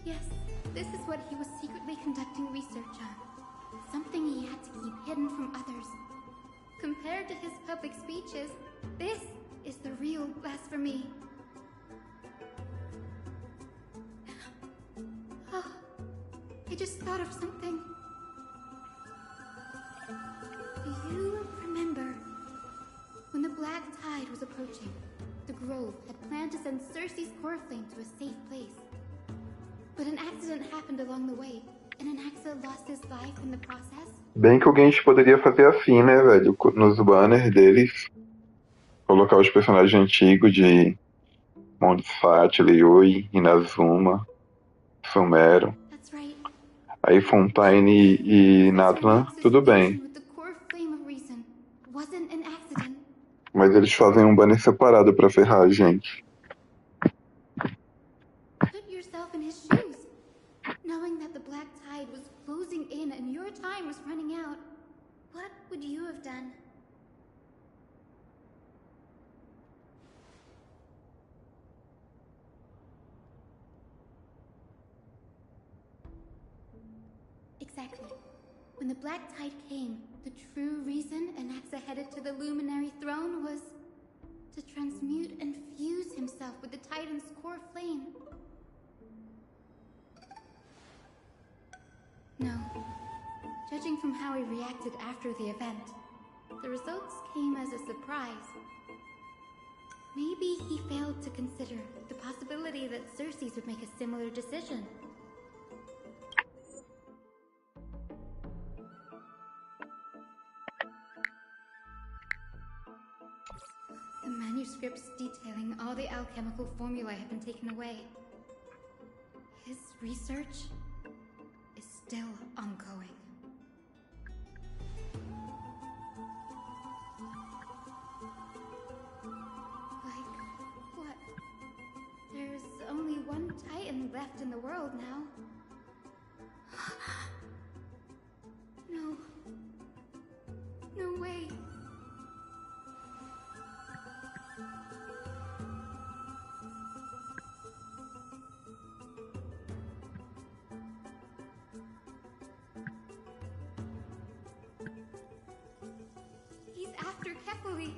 Yes, this is what he was secretly conducting research on. Something he had to keep hidden from others. Compared to his public speeches, this is the real blasphemy. Oh, I just thought of something. Do you remember when the Black Tide was approaching? The Grove had planned to send Circe's core flame to a safe place. But an accident happened along the way, and Anaxa lost his life in the process. Bem que alguém poderia fazer assim, né, velho? Nos banners deles, colocar os personagens antigos de Mondstadt, Liui, Inazuma, Sumero. That's right. Aí Fontaine e Natlan, tudo bem. With the core flame of reason wasn't an accident. Mas eles fazem um banner separado pra ferrar a gente. Put yourself in his shoes. Knowing that the Black Tide was closing in and your time was running out, what would you have done? Exactly. When the Black Tide came, the true reason Anaxa headed to the Luminary Throne was to transmute and fuse himself with the Titan's core flame. No. Judging from how he reacted after the event, the results came as a surprise. Maybe he failed to consider the possibility that Circe's would make a similar decision. The manuscripts detailing all the alchemical formulae have been taken away. His research is still ongoing. Like, what? There's only one Titan left in the world now. No. No way. He's after Kefali.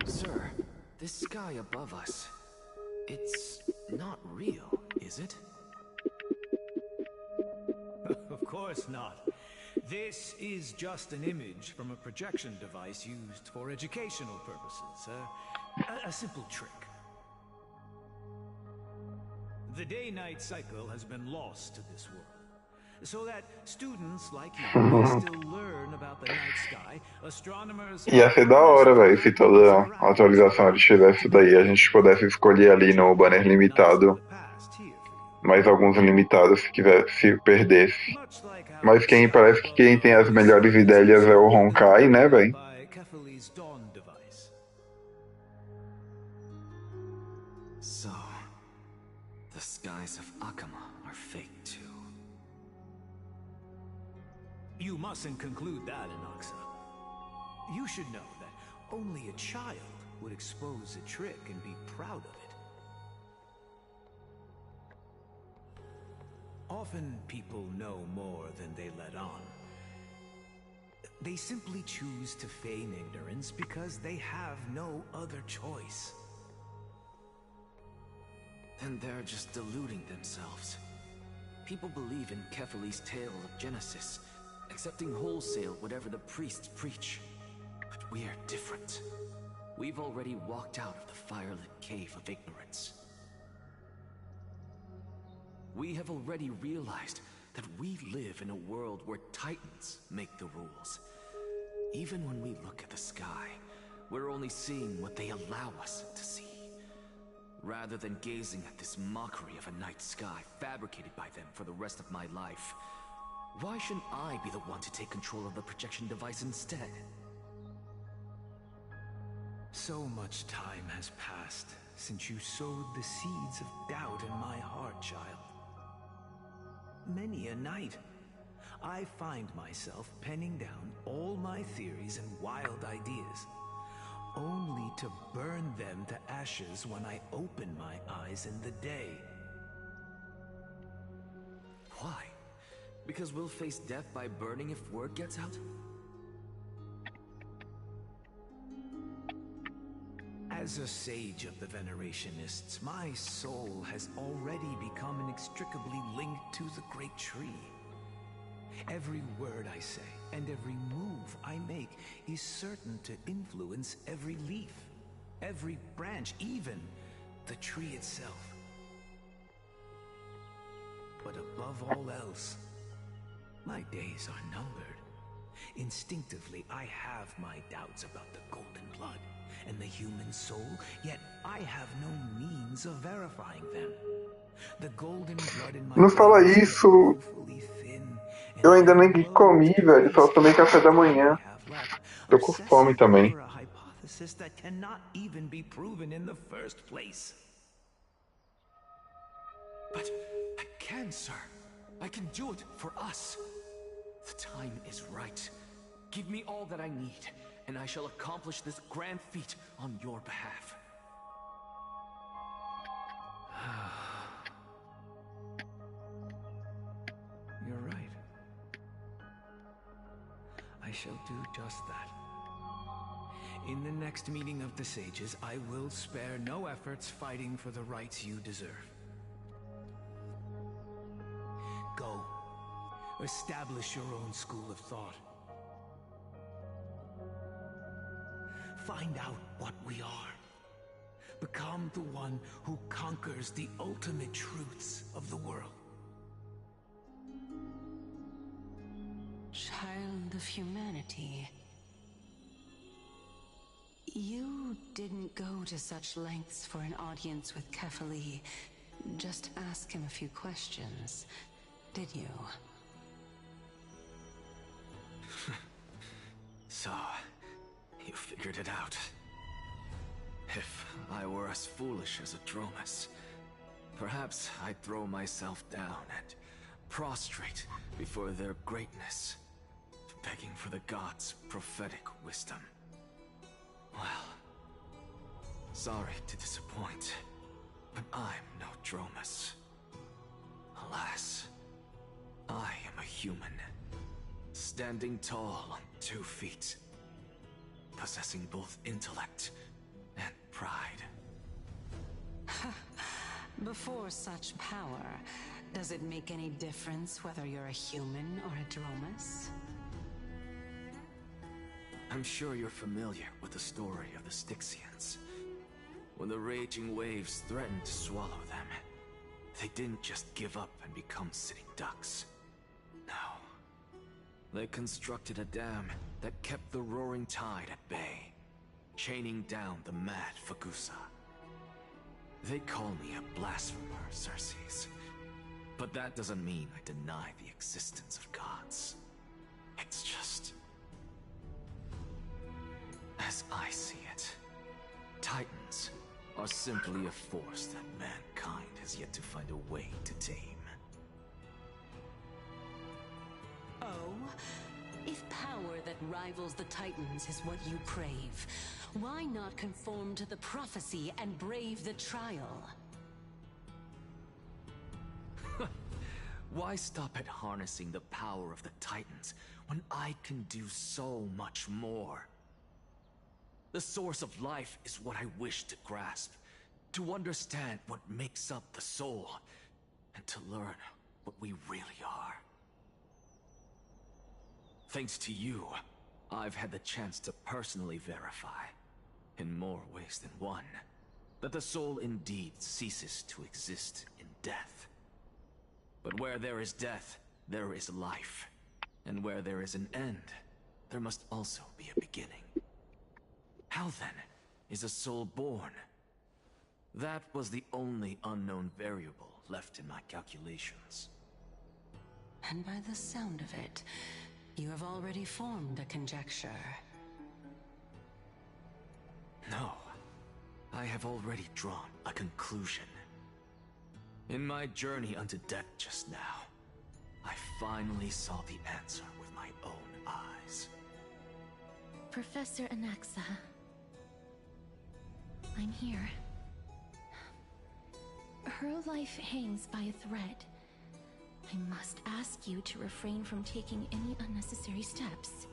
Sir, this sky above us, it's not real, is it? Of course not. This is just an image from a projection device used for educational purposes. A simple trick. The day-night cycle has been lost to this world, so that students like you may still learn about the night sky, astronomers... Ia ser da hora, velho, se toda atualização eles fizessem daí, a gente pudesse escolher ali no banner limitado, mais alguns limitados se perdesse. Mas parece que quem tem as melhores ideias é o Honkai, né, velho? So, the skies of Akama are fake too. You mustn't conclude that, Anaxa. You should know that only a child would expose a trick and be proud of it. Often people know more than they let on. They simply choose to feign ignorance because they have no other choice. Then they're just deluding themselves. People believe in Kefali's tale of Genesis, accepting wholesale whatever the priests preach. But we're different. We've already walked out of the firelit cave of ignorance. we have already realized that we live in a world where titans make the rules. Even when we look at the sky, we're only seeing what they allow us to see. Rather than gazing at this mockery of a night sky fabricated by them for the rest of my life, why shouldn't I be the one to take control of the projection device instead? So much time has passed since you sowed the seeds of doubt in my heart, child. Many a night, I find myself penning down all my theories and wild ideas, only to burn them to ashes when I open my eyes in the day. Why? Because we'll face death by burning if word gets out? As a sage of the Venerationists, my soul has already become inextricably linked to the great tree. Every word I say and every move I make is certain to influence every leaf, every branch, even the tree itself. But above all else, my days are numbered. Instinctively, I have my doubts about the golden blood and the human soul, yet I have no means of verifying them. The golden blood in my Não fala veins is isso. woefully thin, and Eu ainda nem I comi, glow velho. Só tomei café da I manhã. have left, Tô com fome obsessing também. over a hypothesis that cannot even be proven in the first place. But I can, sir. I can do it for us. The time is right. Give me all that I need, and I shall accomplish this grand feat on your behalf. You're right. I shall do just that. In the next meeting of the sages, I will spare no efforts fighting for the rights you deserve. Go. Establish your own school of thought. Find out what we are. Become the one who conquers the ultimate truths of the world. Child of humanity. You didn't go to such lengths for an audience with Kefali. Just ask him a few questions, did you? So, you figured it out. If I were as foolish as a Dromus, perhaps I'd throw myself down and prostrate before their greatness, begging for the gods' prophetic wisdom. Well, sorry to disappoint, but I'm no Dromus. Alas, I am a human, standing tall on 2 feet, possessing both intellect and pride. Before such power, does it make any difference whether you're a human or a Dromus? I'm sure you're familiar with the story of the Styxians. When the raging waves threatened to swallow them, they didn't just give up and become sitting ducks. No. They constructed a dam that kept the roaring tide at bay, chaining down the mad Fagusa. They call me a blasphemer, Xerxes. But that doesn't mean I deny the existence of gods. It's just... as I see it, Titans are simply a force that mankind has yet to find a way to tame. Oh? If power that rivals the Titans is what you crave, why not conform to the prophecy and brave the trial? Why stop at harnessing the power of the Titans when I can do so much more? The source of life is what I wish to grasp, to understand what makes up the soul, and to learn what we really are. Thanks to you, I've had the chance to personally verify, in more ways than one, that the soul indeed ceases to exist in death. But where there is death, there is life. And where there is an end, there must also be a beginning. How then is a soul born? That was the only unknown variable left in my calculations. And by the sound of it, you have already formed a conjecture. No, I have already drawn a conclusion. In my journey unto death just now, I finally saw the answer with my own eyes. Professor Anaxa, I'm here. Her life hangs by a thread. I must ask you to refrain from taking any unnecessary steps.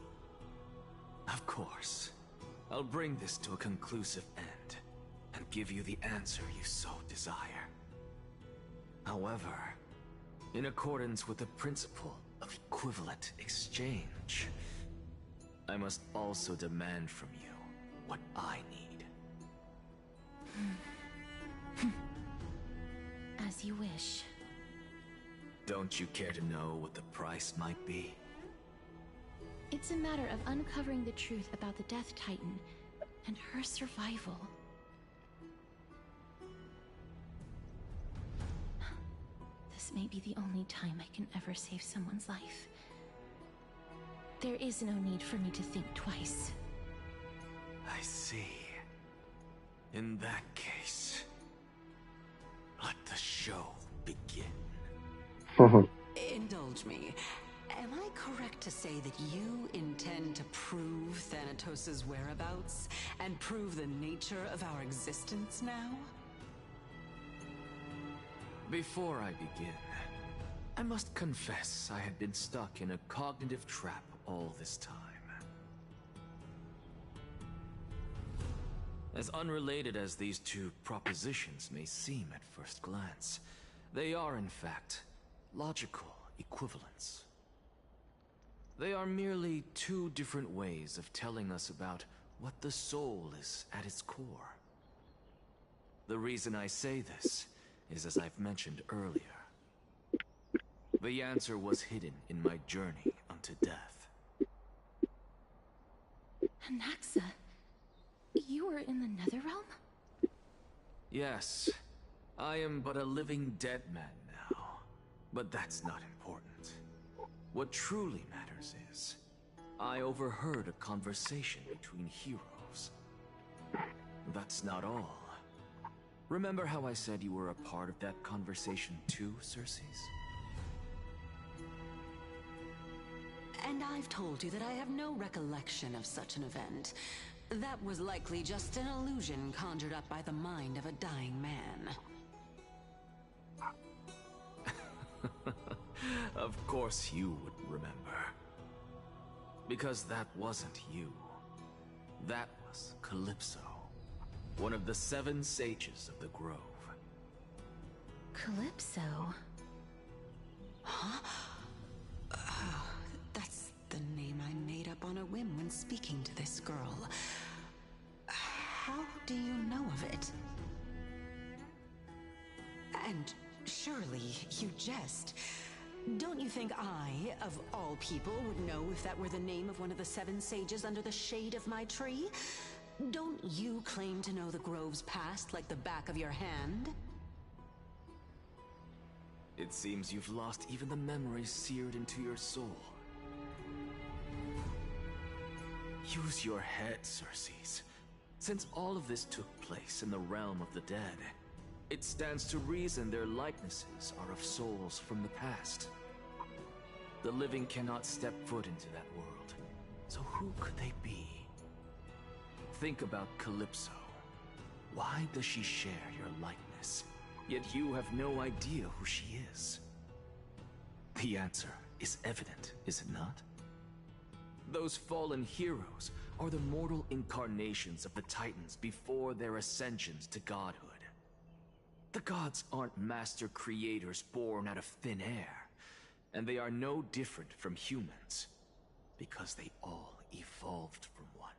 Of course. I'll bring this to a conclusive end, and give you the answer you so desire. However, in accordance with the principle of equivalent exchange, I must also demand from you what I need. As you wish. Don't you care to know what the price might be? It's a matter of uncovering the truth about the Death Titan and her survival. This may be the only time I can ever save someone's life. There is no need for me to think twice. I see. In that case, let the show begin. Indulge me. Am I correct to say that you intend to prove Thanatos' whereabouts and prove the nature of our existence now? Before I begin, I must confess I had been stuck in a cognitive trap all this time. As unrelated as these two propositions may seem at first glance, they are in fact logical equivalents. They are merely two different ways of telling us about what the soul is at its core. The reason I say this is, as I've mentioned earlier, the answer was hidden in my journey unto death. Anaxa, you were in the Netherrealm? Yes, I am but a living dead man now, but that's not important. What truly matters is, I overheard a conversation between heroes. That's not all. Remember how I said you were a part of that conversation too, Circes? And I've told you that I have no recollection of such an event. That was likely just an illusion conjured up by the mind of a dying man. Of course you would remember. Because that wasn't you. That was Calypso, one of the 7 sages of the Grove. Calypso? Huh? That's the name I made up on a whim when speaking to this girl. How do you know of it? And surely you jest. Don't you think I, of all people, would know if that were the name of one of the 7 sages under the shade of my tree? Don't you claim to know the Grove's past like the back of your hand? It seems you've lost even the memories seared into your soul. Use your head, Circes. Since all of this took place in the realm of the dead, it stands to reason their likenesses are of souls from the past. The living cannot step foot into that world, so who could they be? Think about Calypso. Why does she share your likeness, yet you have no idea who she is? The answer is evident, is it not? Those fallen heroes are the mortal incarnations of the Titans before their ascensions to godhood. The gods aren't master creators born out of thin air, and they are no different from humans, because they all evolved from one.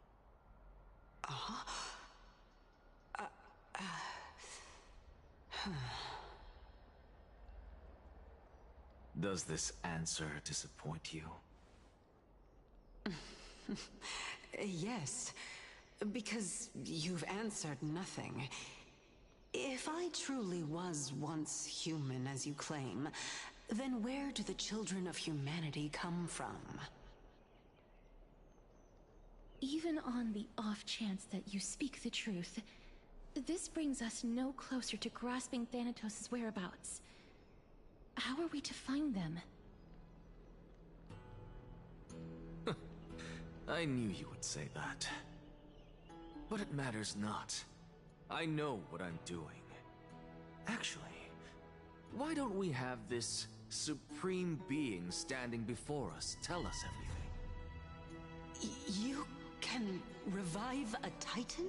Does this answer disappoint you? Yes, because you've answered nothing. If I truly was once human, as you claim, then where do the children of humanity come from? Even on the off chance that you speak the truth, this brings us no closer to grasping Thanatos' whereabouts. How are we to find them? I knew you would say that. But it matters not. I know what I'm doing. Actually, why don't we have this supreme being standing before us tell us everything? You can revive a titan?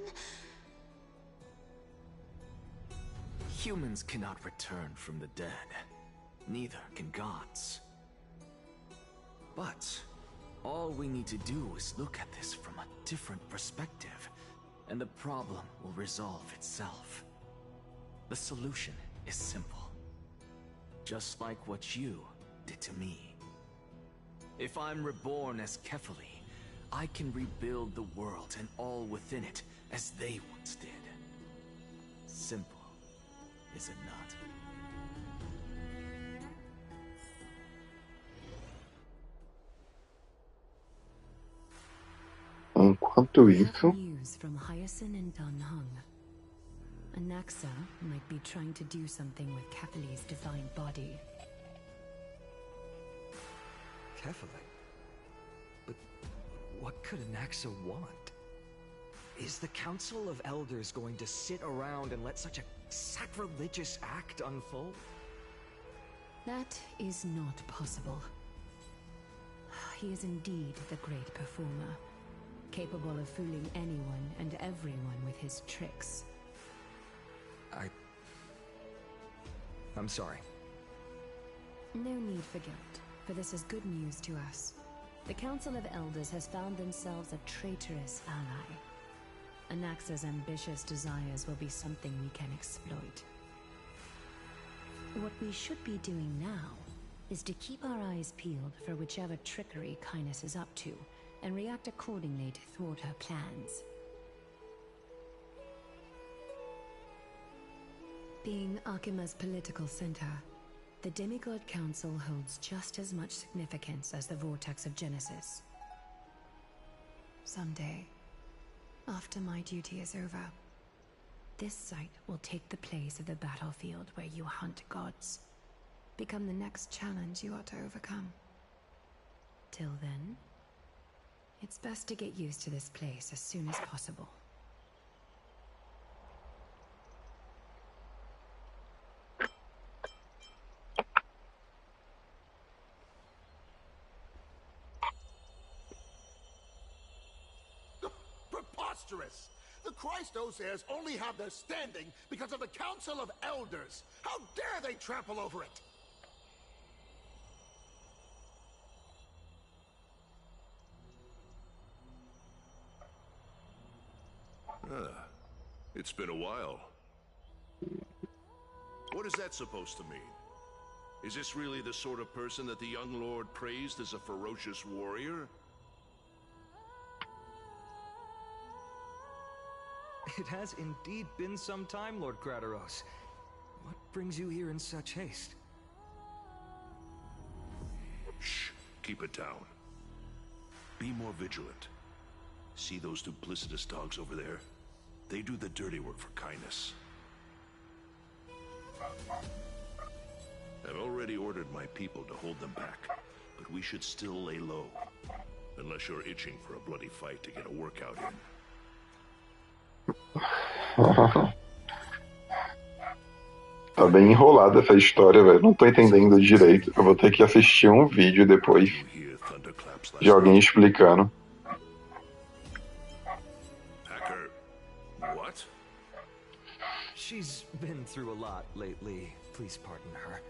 Humans cannot return from the dead. Neither can gods. But all we need to do is look at this from a different perspective, and the problem will resolve itself. The solution is simple. Just like what you did to me. If I'm reborn as Kefali, I can rebuild the world and all within it as they once did. Simple, is it not? Enquanto isso, News from Hyacinth and Danhung. Anaxa might be trying to do something with Kefali's divine body. Kefali? But what could Anaxa want? Is the Council of Elders going to sit around and let such a sacrilegious act unfold? That is not possible. He is indeed the great performer, capable of fooling anyone and everyone with his tricks. I'm sorry. No need for guilt, for this is good news to us. The Council of Elders has found themselves a traitorous ally. Anaxa's ambitious desires will be something we can exploit. What we should be doing now is to keep our eyes peeled for whichever trickery Kindness is up to, and react accordingly to thwart her plans. Being Akima's political center, the Demigod Council holds just as much significance as the Vortex of Genesis. Someday, after my duty is over, this site will take the place of the battlefield where you hunt gods, become the next challenge you are to overcome. Till then, it's best to get used to this place as soon as possible. Preposterous! The Christosairs only have their standing because of the Council of Elders. How dare they trample over it? It's been a while. What is that supposed to mean? Is this really the sort of person that the young lord praised as a ferocious warrior? It has indeed been some time, Lord Gradaros. What brings you here in such haste? Shh, keep it down. Be more vigilant. See those duplicitous dogs over there? They do the dirty work for kindness. I've already ordered my people to hold them back, but we should still lay low. Unless you're itching for a bloody fight to get a workout in. Tá bem enrolada essa história, velho. Não tô entendendo direito. Eu vou ter que assistir um vídeo depois de alguém explicando. Hacker, what? She's been through a lot lately. Please pardon her.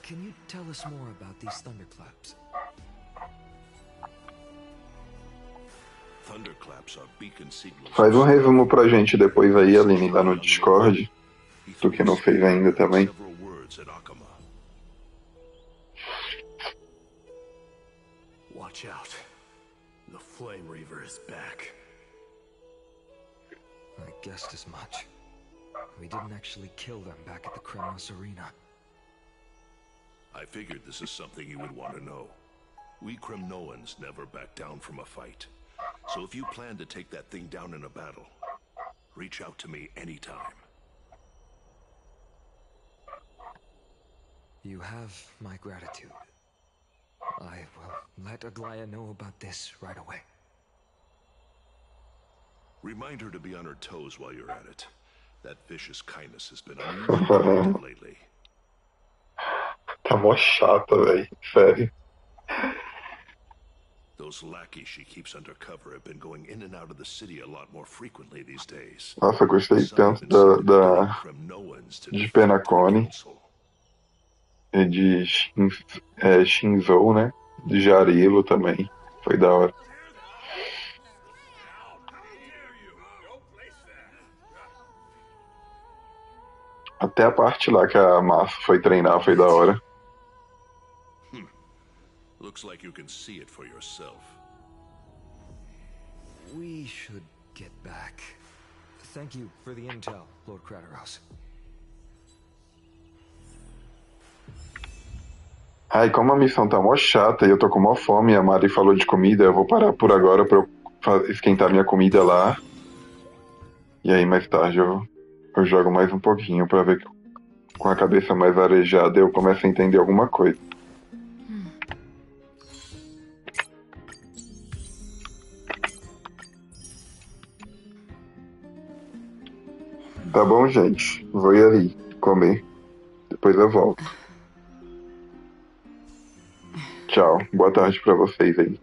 Can you tell us more about these thunderclaps? Thunderclaps are beacon signals. Faz um resumo pra gente depois aí, Aline, lá no Discord. Tu que não fez ainda também. Flame Reaver is back. I guessed as much. We didn't actually kill them back at the Kremnos Arena. I figured this is something you would want to know. We Kremnoans never back down from a fight. So if you plan to take that thing down in a battle, reach out to me anytime. You have my gratitude. I will let Aglaya know about this right away. Remind her to be on her toes while you're at it. That vicious kindness has been unusual lately. Tá mó chata, véi. Sério. Those lackeys she keeps under cover have been going in and out of the city a lot more frequently these days. Nossa, gostei tanto de Penacone e de Shinzou, né? De Jarilo também. Foi da hora. Até a parte lá que a massa foi treinar foi da hora. Looks like you can see it for yourself. We should get back. Thank you for the intel, Lord Crateros. Ai, como a missão tá mó chata e eu tô com mó fome e a Mari falou de comida, eu vou parar por agora pra eu esquentar minha comida lá. E aí mais tarde eu jogo mais um pouquinho pra ver que com a cabeça mais arejada eu começo a entender alguma coisa. Tá bom, gente. Vou ir ali comer. Depois eu volto. Tchau. Boa tarde pra vocês aí.